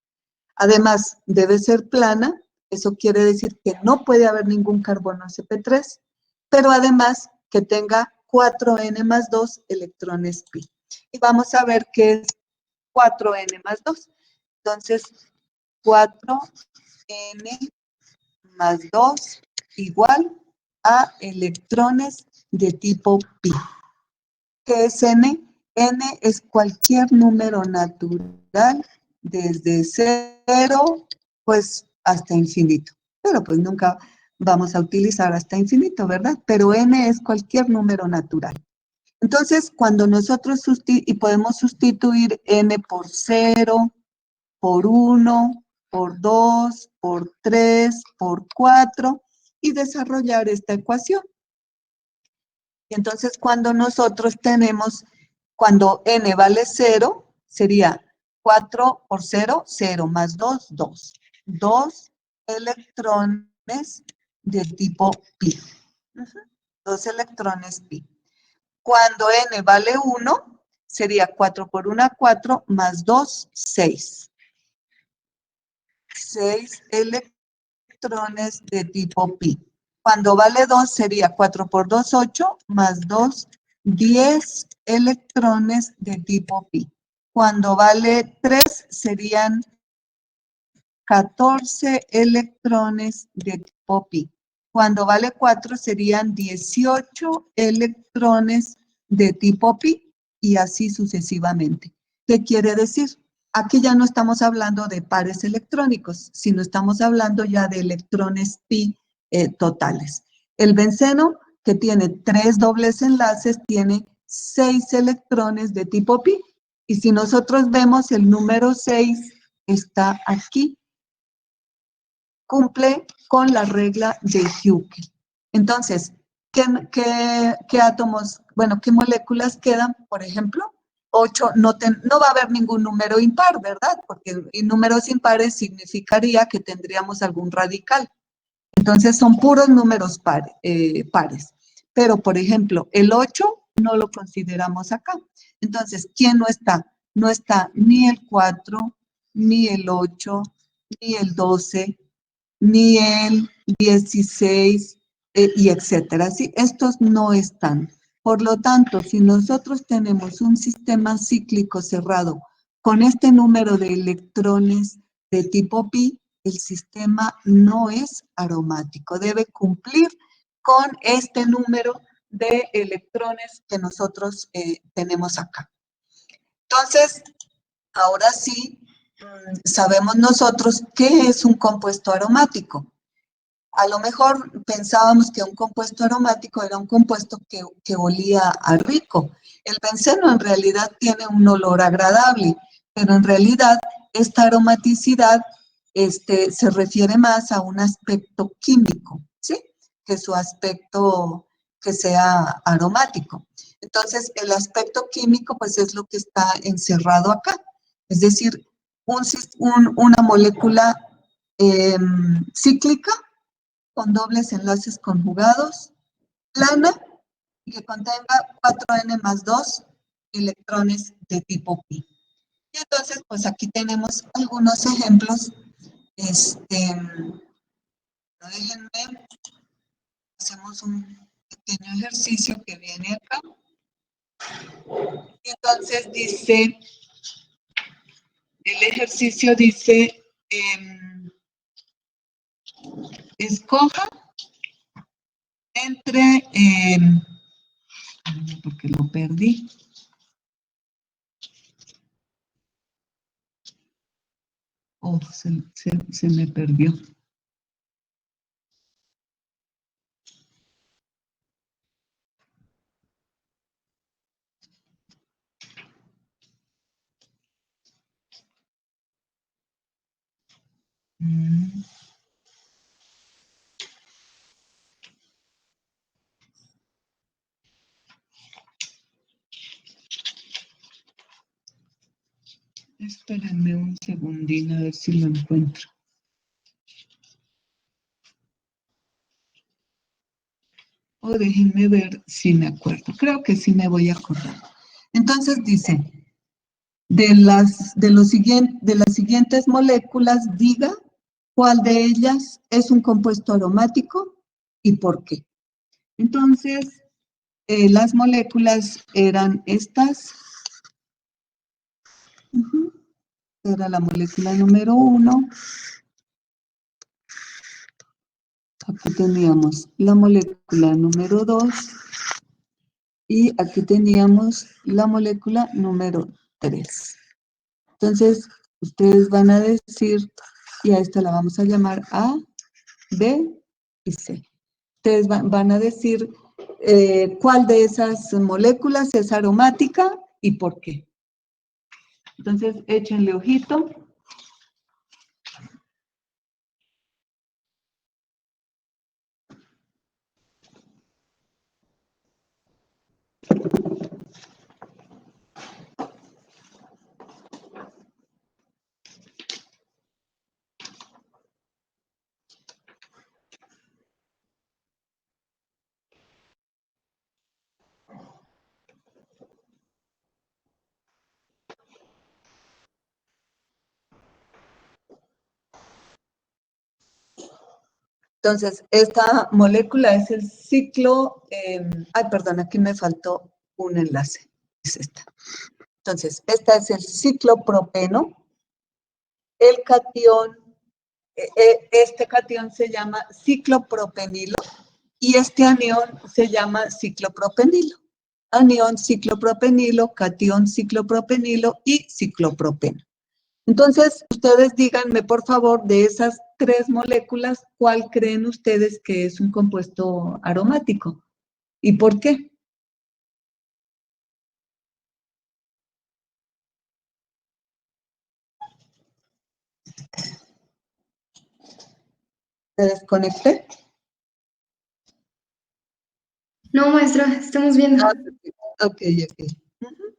Además, debe ser plana, eso quiere decir que no puede haber ningún carbono sp3, pero además que tenga 4n más 2 electrones pi. Y vamos a ver qué es 4n más 2. Entonces, 4n más 2 igual a electrones de tipo pi. ¿Qué es n? N es cualquier número natural desde 0 pues hasta infinito. Pero pues nunca vamos a utilizar hasta infinito, ¿verdad? Pero n es cualquier número natural. Entonces, cuando nosotros podemos sustituir n por 0, por 1, por 2, por 3, por 4 y desarrollar esta ecuación. Y entonces cuando nosotros cuando n vale 0, sería 4 por 0, 0 más 2, 2. 2 electrones de tipo pi. 2 electrones pi. Cuando n vale 1, sería 4 por 1, 4, más 2, 6. 6 electrones de tipo pi. Cuando vale 2 sería 4 por 2, 8, más 2, 10 electrones de tipo pi. Cuando vale 3 serían 14 electrones de tipo pi. Cuando vale 4 serían 18 electrones de tipo pi y así sucesivamente. ¿Qué quiere decir? Aquí ya no estamos hablando de pares electrónicos, sino estamos hablando ya de electrones pi totales. El benceno, que tiene 3 dobles enlaces, tiene 6 electrones de tipo pi. Y si nosotros vemos el número 6 está aquí, cumple con la regla de Hückel. Entonces, ¿qué átomos, qué moléculas quedan? Por ejemplo, 8, no va a haber ningún número impar, ¿verdad? Porque números impares significaría que tendríamos algún radical. Entonces, son puros números pares. Pero, por ejemplo, el 8 no lo consideramos acá. Entonces, ¿quién no está? No está ni el 4, ni el 8, ni el 12, ni el 16, y etcétera. ¿Sí? Estos no están. Por lo tanto, si nosotros tenemos un sistema cíclico cerrado con este número de electrones de tipo pi, el sistema no es aromático. Debe cumplir con este número de electrones que nosotros tenemos acá. Entonces, ahora sí, sabemos nosotros qué es un compuesto aromático. A lo mejor pensábamos que un compuesto aromático era un compuesto que olía a rico. El benceno en realidad tiene un olor agradable, pero en realidad esta aromaticidad se refiere más a un aspecto químico, ¿sí? Que su aspecto que sea aromático. Entonces, el aspecto químico, pues, es lo que está encerrado acá. Es decir, una molécula cíclica con dobles enlaces conjugados, plana, y que contenga 4n más 2 electrones de tipo pi. Y entonces, pues aquí tenemos algunos ejemplos. Déjenme, hacemos un pequeño ejercicio que viene acá. Y entonces dice, el ejercicio dice, escoja entre, porque lo perdí. Oh, se me perdió. Mm. Espérenme un segundín a ver si lo encuentro. O déjenme ver si me acuerdo. Creo que sí me voy a acordar. Entonces dice, de las siguientes moléculas, diga cuál de ellas es un compuesto aromático y por qué. Entonces, las moléculas eran estas. Era la molécula número 1. Aquí teníamos la molécula número 2. Y aquí teníamos la molécula número 3. Entonces, ustedes van a decir, y a esta la vamos a llamar A, B y C. Ustedes van a decir cuál de esas moléculas es aromática y por qué. Entonces, échenle ojito. Entonces, esta molécula es el ciclo, ay, perdón, aquí me faltó un enlace, es esta. Entonces, esta es el ciclopropeno, el catión, este catión se llama ciclopropenilo y este anión se llama ciclopropenilo. Anión ciclopropenilo, catión ciclopropenilo y ciclopropeno. Entonces, ustedes díganme, por favor, de esas 3 moléculas, ¿cuál creen ustedes que es un compuesto aromático? ¿Y por qué? ¿Se desconecté? No, maestra, estamos viendo. Ok. Ujú.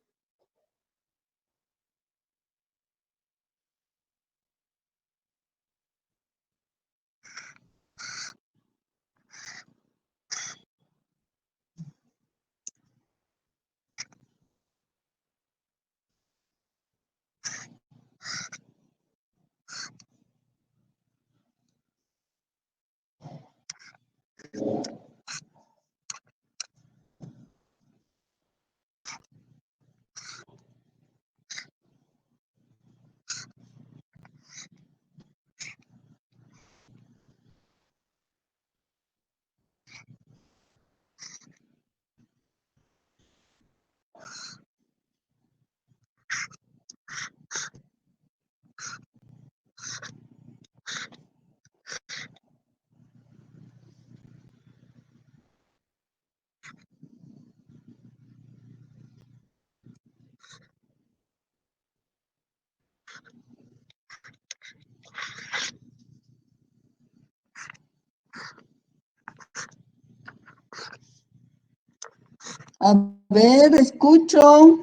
A ver, escucho.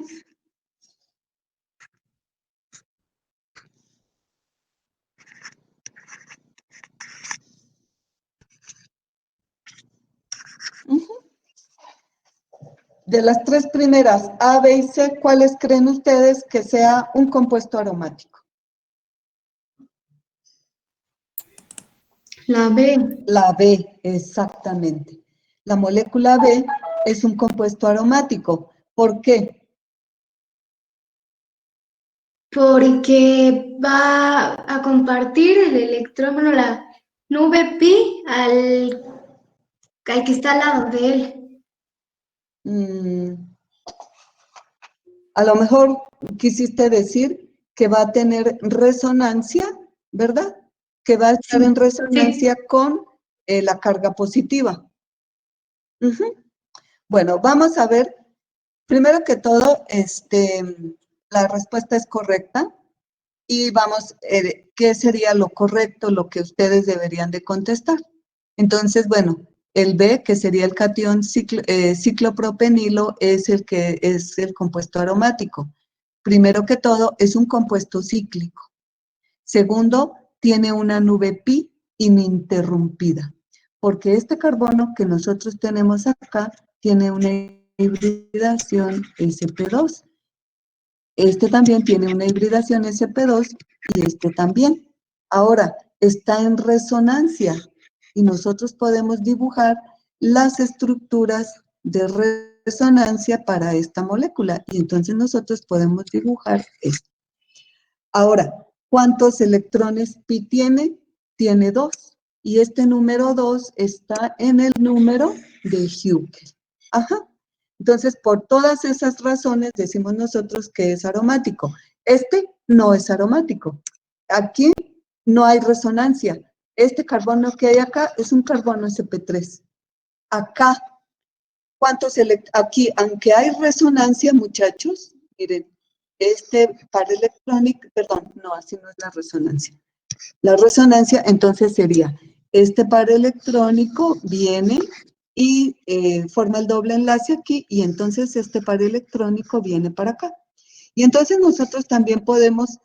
Ujú. De las 3 primeras, A, B y C, ¿cuáles creen ustedes que sea un compuesto aromático? La B. La B, exactamente. La molécula B es un compuesto aromático. ¿Por qué? Porque va a compartir el electrón, bueno, la nube pi al que está al lado de él. A lo mejor quisiste decir que va a tener resonancia, ¿verdad? Que va a estar en resonancia con la carga positiva. Ujú. Bueno, vamos a ver, primero que todo, la respuesta es correcta y vamos, ¿qué sería lo correcto, lo que ustedes deberían de contestar? Entonces, bueno, el B, que sería el catión ciclopropenilo, es el que es el compuesto aromático. Primero que todo, es un compuesto cíclico. Segundo, tiene una nube pi ininterrumpida, porque este carbono que nosotros tenemos acá tiene una hibridación sp2. Este también tiene una hibridación sp2 y este también. Ahora, está en resonancia y nosotros podemos dibujar las estructuras de resonancia para esta molécula y entonces nosotros podemos dibujar esto. Ahora, ¿cuántos electrones pi tiene? Tiene 2. Y este número 2 está en el número de Hückel. Ajá. Entonces, por todas esas razones decimos nosotros que es aromático. Este no es aromático. Aquí no hay resonancia. Este carbono que hay acá es un carbono sp3. Acá, aquí, aunque hay resonancia, muchachos, miren, este par electrónico, perdón, no, así no es la resonancia. La resonancia, entonces, sería, este par electrónico viene y forma el doble enlace aquí, y entonces este par electrónico viene para acá. Y entonces nosotros también podemos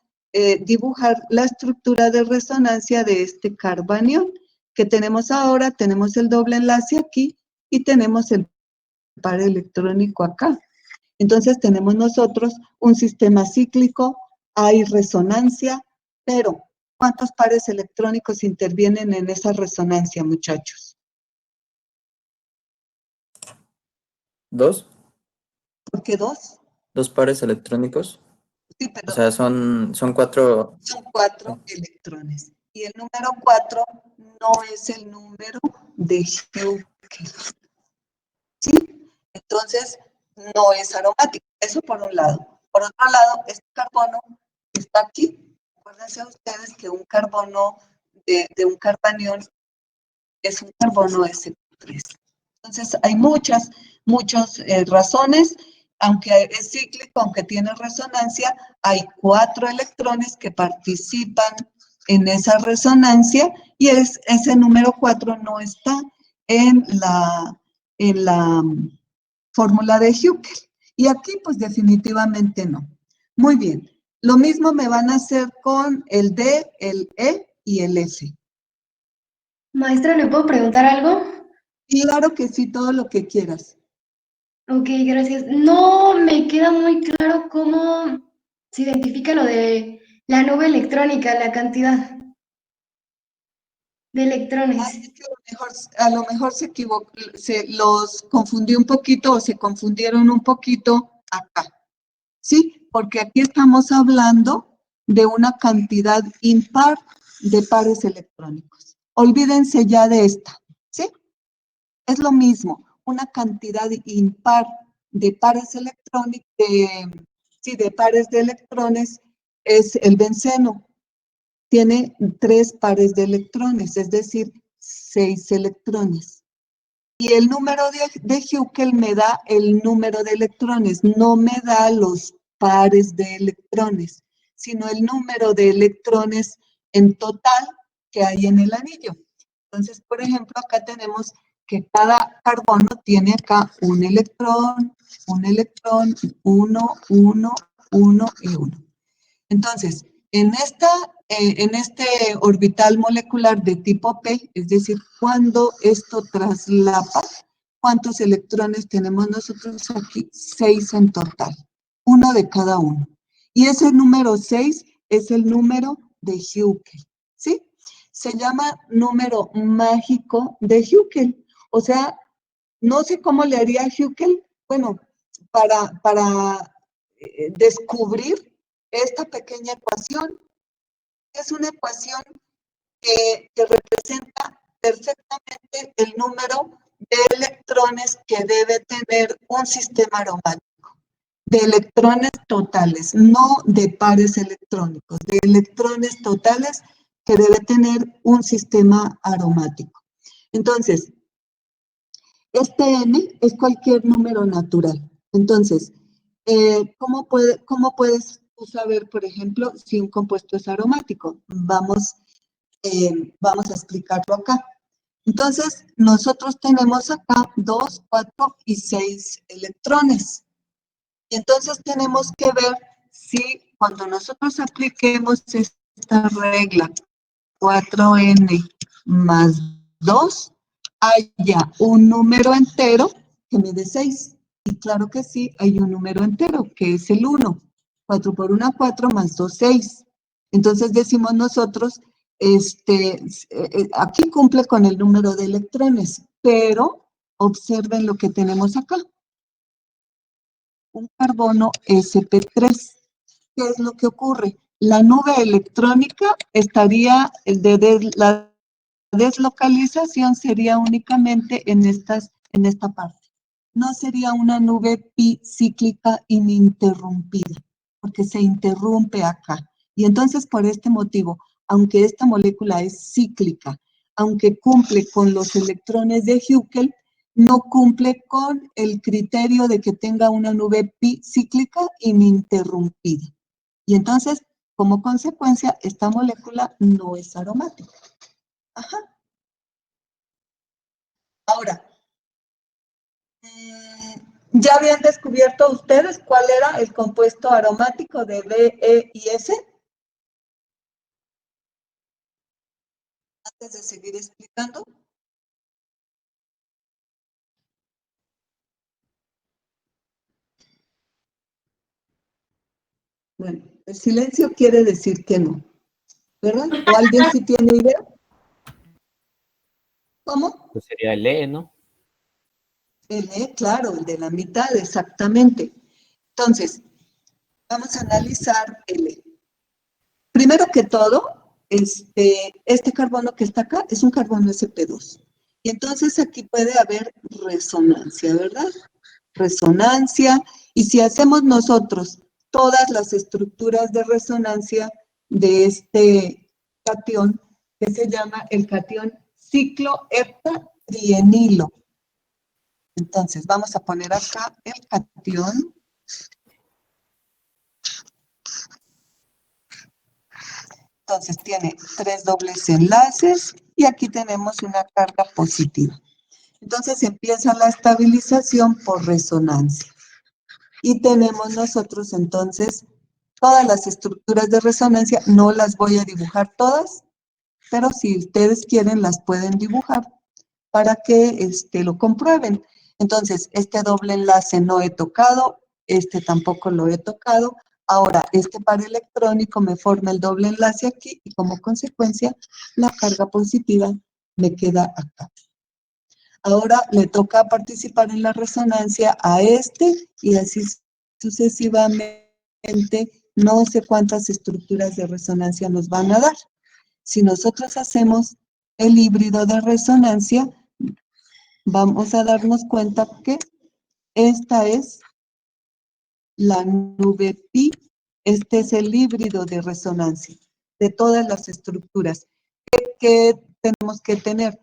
dibujar la estructura de resonancia de este carbanión que tenemos ahora. Tenemos el doble enlace aquí y tenemos el par electrónico acá. Entonces tenemos nosotros un sistema cíclico, hay resonancia, pero ¿cuántos pares electrónicos intervienen en esa resonancia, muchachos? ¿Dos? ¿Por qué 2? ¿Dos pares electrónicos? Sí, O pero sea, son 4. son 4 electrones. Y el número 4 no es el número de Hückel. ¿Sí? Entonces, no es aromático. Eso por un lado. Por otro lado, este carbono que está aquí, acuérdense ustedes que un carbono de un carbanión es un carbono sp3. Entonces, hay muchas razones. Aunque es cíclico, aunque tiene resonancia, hay 4 electrones que participan en esa resonancia y ese número 4 no está en la fórmula de Hückel. Y aquí, pues definitivamente no. Muy bien. Lo mismo me van a hacer con el D, el E y el F. Maestra, ¿le puedo preguntar algo? Claro que sí, todo lo que quieras. Ok, gracias. No me queda muy claro cómo se identifica lo de la nube electrónica, la cantidad de electrones. Es que a lo mejor se equivocó, los confundió un poquito o se confundieron un poquito acá. ¿Sí? Porque aquí estamos hablando de una cantidad impar de pares electrónicos. Olvídense ya de esta, ¿sí? Es lo mismo, una cantidad impar de pares electrónicos, de pares de electrones es el benceno. Tiene 3 pares de electrones, es decir, 6 electrones. Y el número de Hückel me da el número de electrones, no me da los pares de electrones, sino el número de electrones en total que hay en el anillo. Entonces, por ejemplo, acá tenemos que cada carbono tiene acá un electrón, 1, 1, 1 y 1. Entonces, en este orbital molecular de tipo P, es decir, cuando esto traslapa, ¿cuántos electrones tenemos nosotros aquí? 6 en total, uno de cada uno. Y ese número 6 es el número de Hückel, ¿sí? Se llama número mágico de Hückel. O sea, no sé cómo le haría Hückel, bueno, para descubrir esta pequeña ecuación. Es una ecuación que representa perfectamente el número de electrones que debe tener un sistema aromático. De electrones totales, no de pares electrónicos, de electrones totales que debe tener un sistema aromático. Entonces, este n es cualquier número natural. Entonces, ¿cómo puedes saber, por ejemplo, si un compuesto es aromático. Vamos a explicarlo acá. Entonces, nosotros tenemos acá 2, 4 y 6 electrones. Y entonces tenemos que ver si cuando nosotros apliquemos esta regla 4n más 2, haya un número entero que me dé 6. Y claro que sí, hay un número entero que es el 1. 4 por 1, 4 más 2, 6. Entonces decimos nosotros, aquí cumple con el número de electrones, pero observen lo que tenemos acá. Un carbono sp3. ¿Qué es lo que ocurre? La nube electrónica estaría, la deslocalización sería únicamente en esta parte. No sería una nube pi cíclica ininterrumpida, porque se interrumpe acá. Y entonces, por este motivo, aunque esta molécula es cíclica, aunque cumple con los electrones de Huckel, no cumple con el criterio de que tenga una nube pi cíclica ininterrumpida. Y entonces, como consecuencia, esta molécula no es aromática. Ajá. Ahora, ¿ya habían descubierto ustedes cuál era el compuesto aromático de D, E y S? Antes de seguir explicando. Bueno, el silencio quiere decir que no, ¿verdad? ¿O alguien sí tiene idea? ¿Cómo? Pues sería el E, ¿no? El E, claro, el de la mitad, exactamente. Entonces, vamos a analizar el E. Primero que todo, este carbono que está acá es un carbono sp2. Y entonces aquí puede haber resonancia, ¿verdad? Resonancia. Y si hacemos nosotros todas las estructuras de resonancia de este catión, que se llama el catión cicloheptatrienilo. Entonces, vamos a poner acá el catión. Entonces, tiene 3 dobles enlaces y aquí tenemos una carga positiva. Entonces, empieza la estabilización por resonancia. Y tenemos nosotros, entonces, todas las estructuras de resonancia. No las voy a dibujar todas, pero si ustedes quieren, las pueden dibujar para que lo comprueben. Entonces, este doble enlace no he tocado, este tampoco lo he tocado. Ahora, este par electrónico me forma el doble enlace aquí y como consecuencia, la carga positiva me queda acá. Ahora le toca participar en la resonancia a este y así sucesivamente. No sé cuántas estructuras de resonancia nos van a dar. Si nosotros hacemos el híbrido de resonancia, vamos a darnos cuenta que esta es la nube pi, este es el híbrido de resonancia de todas las estructuras. ¿Qué tenemos que tener?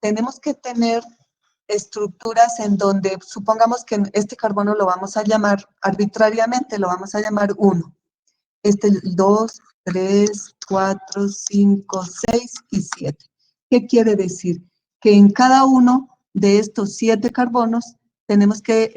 Tenemos que tener estructuras en donde, supongamos que este carbono lo vamos a llamar arbitrariamente, lo vamos a llamar 1. 2, 3, 4, 5, 6 y 7. ¿Qué quiere decir? Que en cada uno de estos 7 carbonos tenemos que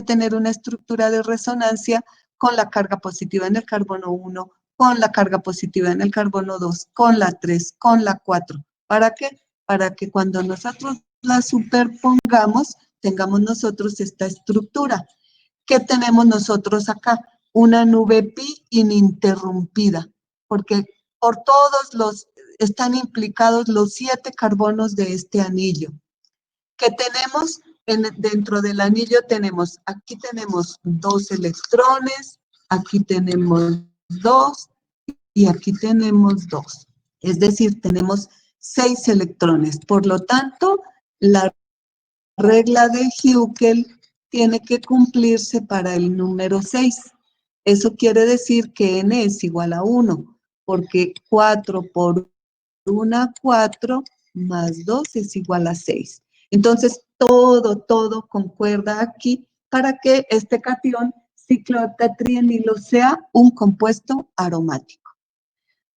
tener una estructura de resonancia con la carga positiva en el carbono 1, con la carga positiva en el carbono 2, con la 3, con la 4. ¿Para qué? Para que cuando nosotros la superpongamos, tengamos nosotros esta estructura. ¿Qué tenemos nosotros acá? Una nube pi ininterrumpida, porque por todos están implicados los 7 carbonos de este anillo. ¿Qué tenemos? Dentro del anillo aquí tenemos 2 electrones, aquí tenemos 2 y aquí tenemos 2. Es decir, tenemos 6 electrones. Por lo tanto, la regla de Huckel tiene que cumplirse para el número 6. Eso quiere decir que n es igual a 1, porque 4 por 1, 4, más 2 es igual a 6. Entonces, todo concuerda aquí para que este catión cicloheptatrienilo sea un compuesto aromático.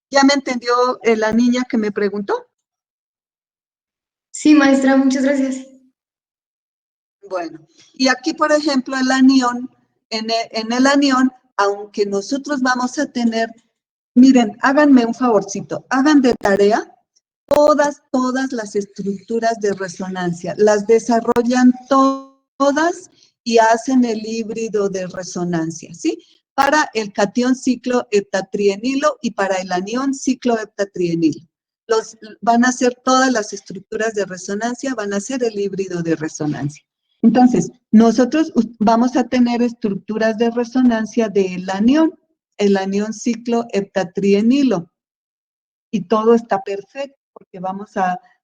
¿Ya me entendió la niña que me preguntó? Sí, maestra, muchas gracias. Bueno, y aquí, por ejemplo, el anión, en el anión, aunque nosotros vamos a tener, miren, háganme un favorcito, hagan de tarea todas las estructuras de resonancia, las desarrollan todas y hacen el híbrido de resonancia, ¿sí? Para el catión cicloheptatrienilo y para el anión cicloheptatrienilo. Van a hacer todas las estructuras de resonancia, van a hacer el híbrido de resonancia. Entonces, nosotros vamos a tener estructuras de resonancia del anión, el anión cicloheptatrienilo, y todo está perfecto, porque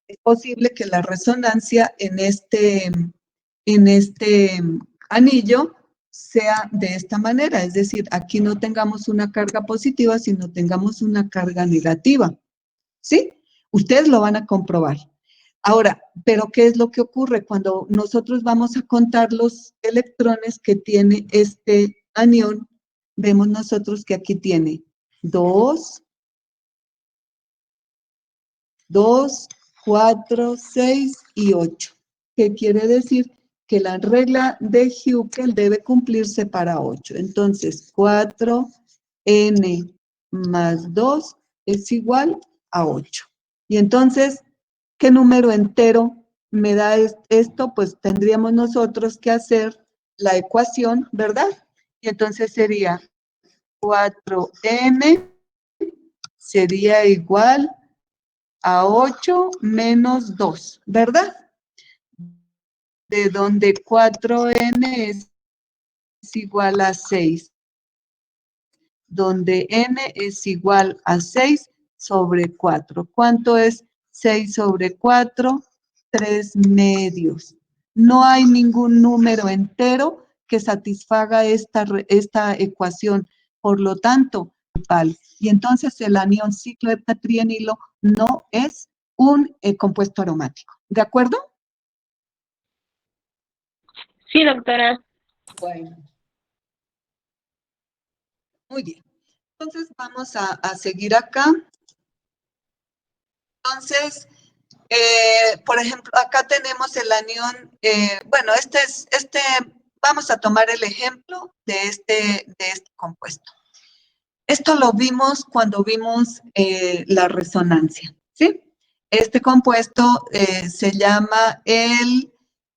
es posible que la resonancia en este anillo sea de esta manera, es decir, aquí no tengamos una carga positiva, sino tengamos una carga negativa, ¿sí? Ustedes lo van a comprobar. Ahora, ¿pero qué es lo que ocurre? Cuando nosotros vamos a contar los electrones que tiene este anión, vemos nosotros que aquí tiene 2, 4, 6 y 8. ¿Qué quiere decir? Que la regla de Huckel debe cumplirse para 8. Entonces, 4n más 2 es igual a 8. Y entonces, ¿qué número entero me da esto? Pues tendríamos nosotros que hacer la ecuación, ¿verdad? Y entonces sería 4n sería igual a 8 menos 2, ¿verdad? De donde 4n es igual a 6, donde n es igual a 6 sobre 4. ¿Cuánto es 6 sobre 4? 3 medios. No hay ningún número entero que satisfaga esta ecuación. Por lo tanto, y entonces el anión cicloheptatrienilo no es un compuesto aromático. ¿De acuerdo? Sí, doctora. Bueno. Muy bien. Entonces vamos a seguir acá. Entonces, por ejemplo, acá tenemos el anión, bueno, vamos a tomar el ejemplo de este compuesto. Esto lo vimos cuando vimos la resonancia, ¿sí? Este compuesto se llama el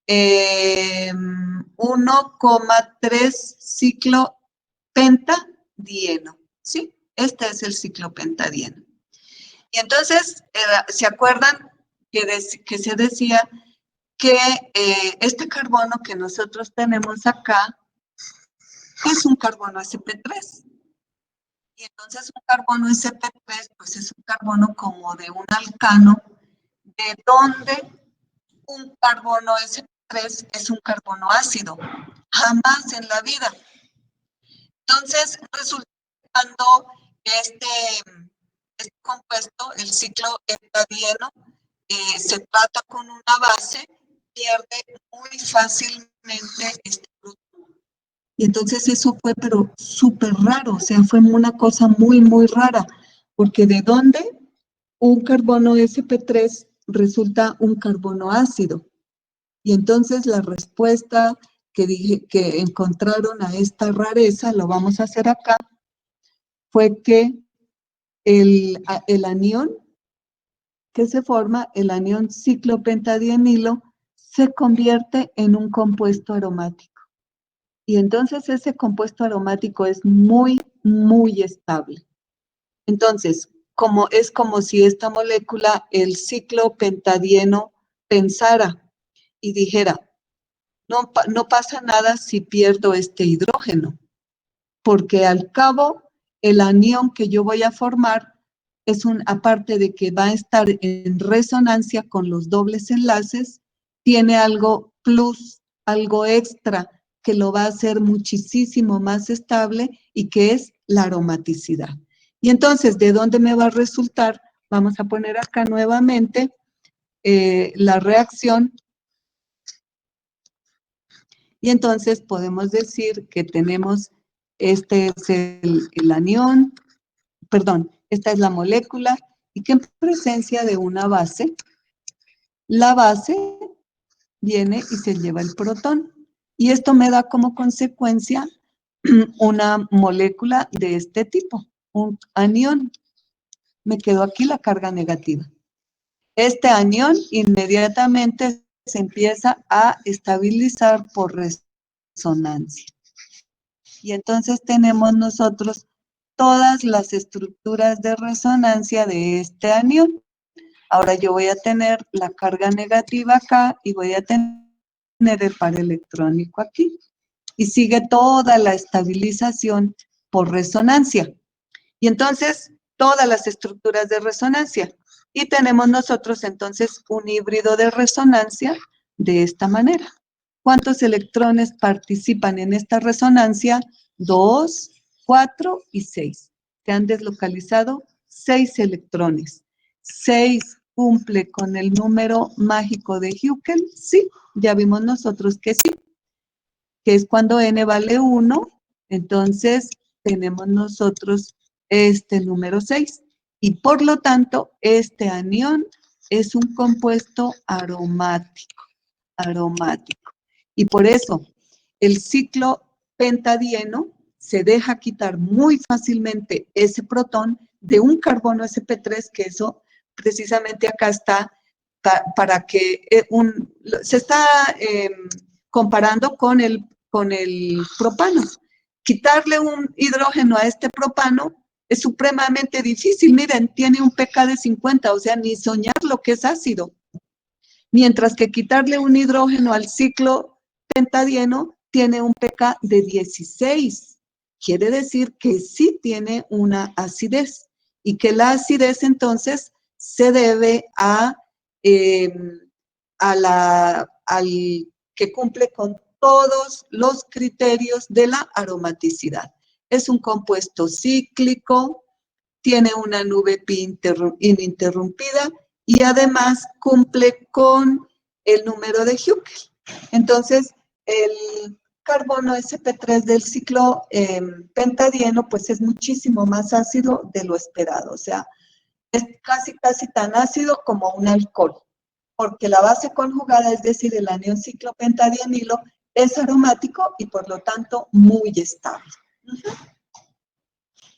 1,3 ciclopentadieno, ¿sí? Este es el ciclopentadieno. Y entonces, ¿se acuerdan que se decía que este carbono que nosotros tenemos acá es un carbono sp3? Y entonces un carbono sp3, pues es un carbono como de un alcano, de donde un carbono sp3 es un carbono ácido. Jamás en la vida. Entonces, resultando este compuesto, el cicloheptadieno, se trata con una base, pierde muy fácilmente este producto. Y entonces eso fue, pero súper raro, o sea, fue una cosa muy, muy rara, porque ¿de dónde un carbono sp3 resulta un carbono ácido? Y entonces la respuesta que encontraron a esta rareza, lo vamos a hacer acá, fue que el anión que se forma, el anión ciclopentadienilo, se convierte en un compuesto aromático. Y entonces ese compuesto aromático es muy, muy estable. Entonces, es como si esta molécula, el ciclopentadieno, pensara y dijera, no pasa nada si pierdo este hidrógeno, porque al cabo el anión que yo voy a formar aparte de que va a estar en resonancia con los dobles enlaces, tiene algo plus, algo extra, que lo va a hacer muchísimo más estable y que es la aromaticidad. Y entonces, ¿de dónde me va a resultar? Vamos a poner acá nuevamente la reacción. Y entonces podemos decir que tenemos Este es el anión, perdón, esta es la molécula, y que en presencia de una base, la base viene y se lleva el protón. Y esto me da como consecuencia una molécula de este tipo, un anión. Me quedó aquí la carga negativa. Este anión inmediatamente se empieza a estabilizar por resonancia. Y entonces tenemos nosotros todas las estructuras de resonancia de este anión. Ahora yo voy a tener la carga negativa acá y voy a tener el par electrónico aquí. Y sigue toda la estabilización por resonancia. Y entonces, todas las estructuras de resonancia. Y tenemos nosotros entonces un híbrido de resonancia de esta manera. ¿Cuántos electrones participan en esta resonancia? 2, 4 y 6. Se han deslocalizado 6 electrones. 6 cumple con el número mágico de Huckel. Sí, ya vimos nosotros que sí, que es cuando n vale 1, entonces tenemos nosotros este número 6. Y por lo tanto, este anión es un compuesto aromático. Y por eso, el ciclo pentadieno se deja quitar muy fácilmente ese protón de un carbono sp3, que eso precisamente acá está para que se está comparando con el propano. Quitarle un hidrógeno a este propano es supremamente difícil. Miren, tiene un pK de 50, o sea, ni soñar lo que es ácido. Mientras que quitarle un hidrógeno al ciclo pentadieno tiene un pK de 16. Quiere decir que sí tiene una acidez y que la acidez entonces se debe al que cumple con todos los criterios de la aromaticidad. Es un compuesto cíclico, tiene una nube pi ininterrumpida y además cumple con el número de Huckel. Entonces, el carbono sp3 del ciclo pentadieno, pues es muchísimo más ácido de lo esperado. O sea, es casi tan ácido como un alcohol, porque la base conjugada, es decir, el anión ciclopentadienilo, es aromático y por lo tanto muy estable.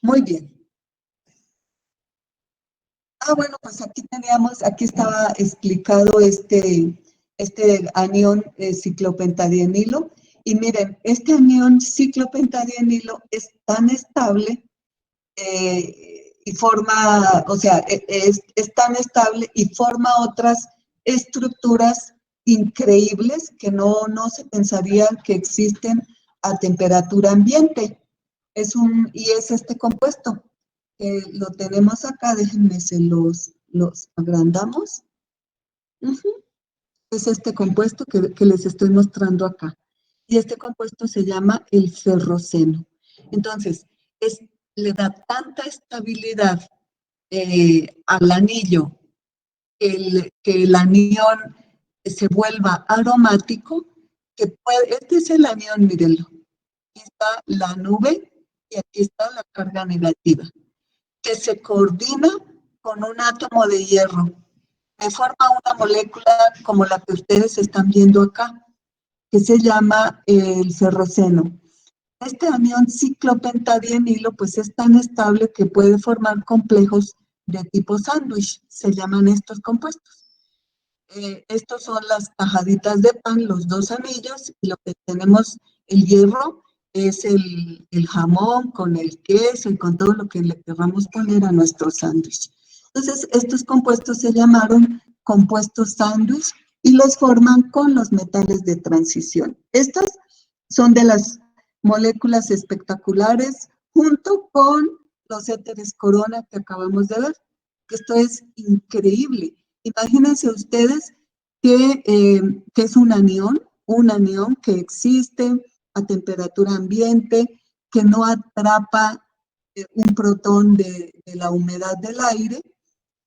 Muy bien. Bueno, pues aquí estaba explicado este anión ciclopentadienilo. Y miren, este anión ciclopentadienilo es tan estable y forma, o sea, es tan estable y forma otras estructuras increíbles que no se pensarían que existen a temperatura ambiente. Y es este compuesto. Lo tenemos acá, déjenme, se los agrandamos. Es este compuesto que les estoy mostrando acá. Y este compuesto se llama el ferroceno. Entonces, le da tanta estabilidad al anillo que el anión se vuelva aromático, este es el anión, mírenlo. Aquí está la nube y aquí está la carga negativa, que se coordina con un átomo de hierro, que forma una molécula como la que ustedes están viendo acá, que se llama el ferroceno. Este anión ciclopentadienilo pues es tan estable que puede formar complejos de tipo sándwich, se llaman estos compuestos. Estos son las tajaditas de pan, los dos anillos, y lo que tenemos, el hierro, es el jamón con el queso y con todo lo que le queramos poner a nuestro sándwich. Entonces, estos compuestos se llamaron compuestos sándwich y los forman con los metales de transición. Estas son de las moléculas espectaculares junto con los éteres corona que acabamos de ver. Esto es increíble. Imagínense ustedes que es un anión que existe a temperatura ambiente, que no atrapa un protón de la humedad del aire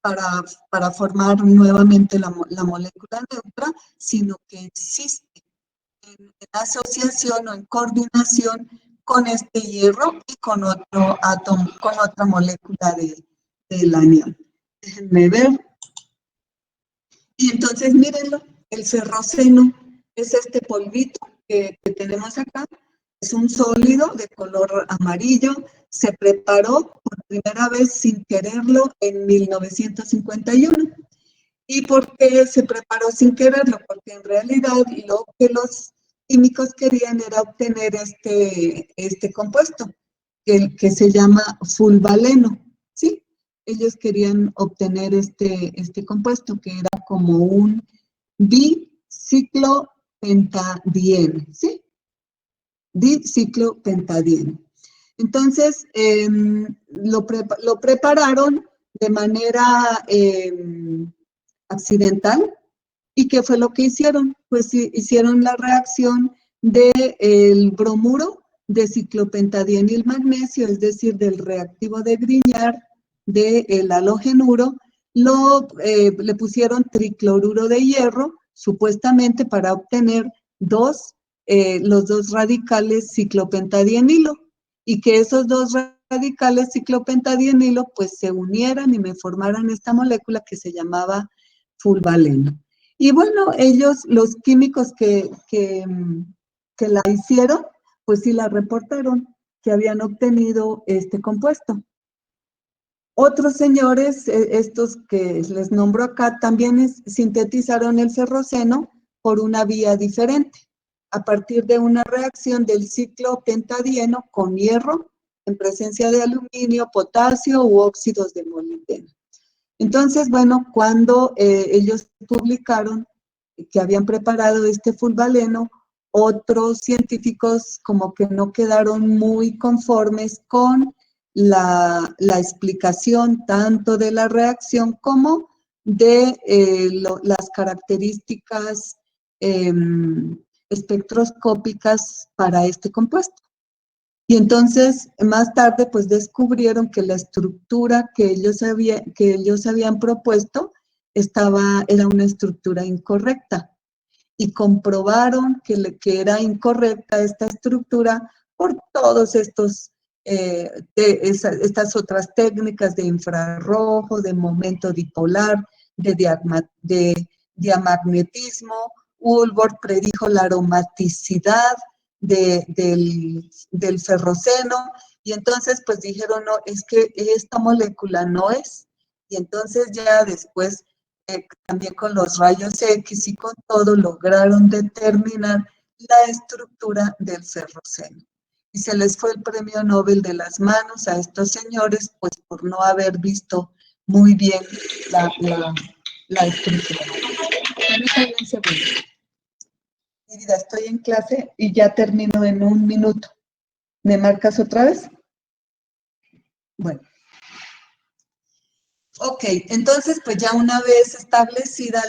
para formar nuevamente la molécula neutra, sino que existe en asociación o en coordinación con este hierro y con otro átomo, con otra molécula del anión. Déjenme ver. Y entonces, mírenlo, el ferroceno es este polvito que tenemos acá. Es un sólido de color amarillo. Se preparó por primera vez sin quererlo en 1951. ¿Y por qué se preparó sin quererlo? Porque en realidad lo que los químicos querían era obtener este compuesto, que se llama fulvaleno, ¿sí? Ellos querían obtener este compuesto, que era como un diciclopentadieno, ¿sí? Diciclopentadieno. Entonces, lo prepararon de manera accidental. ¿Y qué fue lo que hicieron? Pues hicieron la reacción del bromuro de ciclopentadienil magnesio, es decir, del reactivo de Grignard, del halogenuro, le pusieron tricloruro de hierro, supuestamente para obtener los dos radicales ciclopentadienilo, y que esos dos radicales ciclopentadienilo pues se unieran y me formaran esta molécula que se llamaba fulvaleno. Y bueno, ellos, los químicos que la hicieron, pues sí la reportaron, que habían obtenido este compuesto. Otros señores, estos que les nombro acá, también sintetizaron el ferroceno por una vía diferente, a partir de una reacción del ciclopentadieno con hierro en presencia de aluminio, potasio u óxidos de molibdeno. Entonces, bueno, cuando ellos publicaron que habían preparado este fulvaleno, otros científicos como que no quedaron muy conformes con la explicación tanto de la reacción como de las características espectroscópicas para este compuesto. Y entonces, más tarde, pues descubrieron que la estructura que ellos habían propuesto era una estructura incorrecta. Y comprobaron que era incorrecta esta estructura por todos estas otras técnicas de infrarrojo, de momento dipolar, de diamagnetismo. Woolworth predijo la aromaticidad del ferroceno, y entonces pues dijeron, no, es que esta molécula no es. Y entonces ya después, también con los rayos X y con todo, lograron determinar la estructura del ferroceno. Y se les fue el premio Nobel de las manos a estos señores, pues por no haber visto muy bien la estructura. Permítanme un segundo. Mi vida, estoy en clase y ya termino en 1 minuto. ¿Me marcas otra vez? Bueno. Ok, entonces pues ya una vez establecida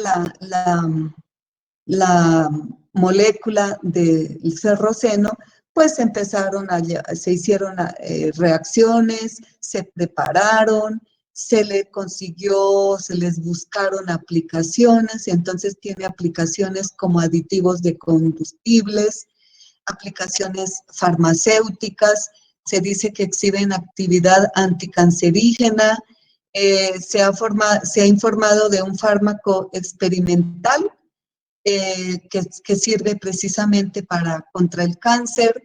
la molécula del ferroceno, pues se hicieron reacciones, se prepararon, se les buscaron aplicaciones, y entonces tiene aplicaciones como aditivos de combustibles, aplicaciones farmacéuticas, se dice que exhiben actividad anticancerígena. Se ha informado de un fármaco experimental que sirve precisamente contra el cáncer.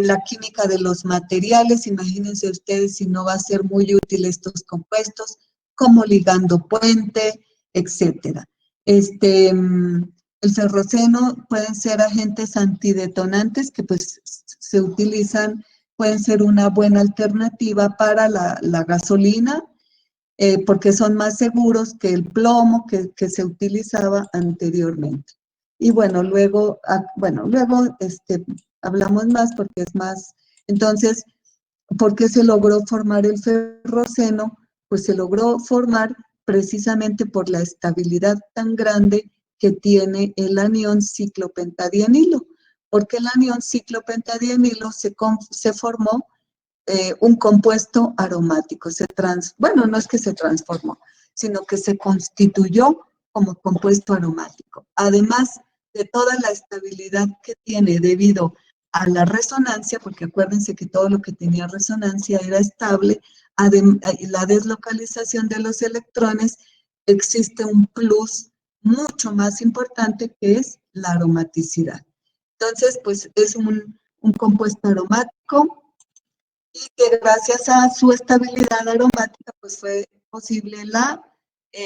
La química de los materiales, imagínense ustedes si no va a ser muy útil estos compuestos, como ligando puente, etc. El ferroceno pueden ser agentes antidetonantes que pues se utilizan, pueden ser una buena alternativa para la gasolina, porque son más seguros que el plomo que se utilizaba anteriormente. Y bueno, luego hablamos más porque es más. Entonces, ¿por qué se logró formar el ferroceno? Pues se logró formar precisamente por la estabilidad tan grande que tiene el anión ciclopentadienilo, porque el anión ciclopentadienilo se formó un compuesto aromático. Bueno, no es que se transformó, sino que se constituyó como compuesto aromático. Además de toda la estabilidad que tiene debido a la resonancia, porque acuérdense que todo lo que tenía resonancia era estable, la deslocalización de los electrones, existe un plus mucho más importante que es la aromaticidad. Entonces, pues es un compuesto aromático y que gracias a su estabilidad aromática, pues fue posible la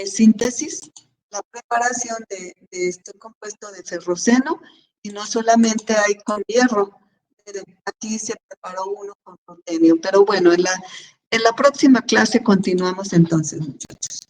síntesis, la preparación de este compuesto de ferroceno, y no solamente hay con hierro, aquí se preparó uno con rutenio. Pero bueno, en la próxima clase continuamos entonces, muchachos.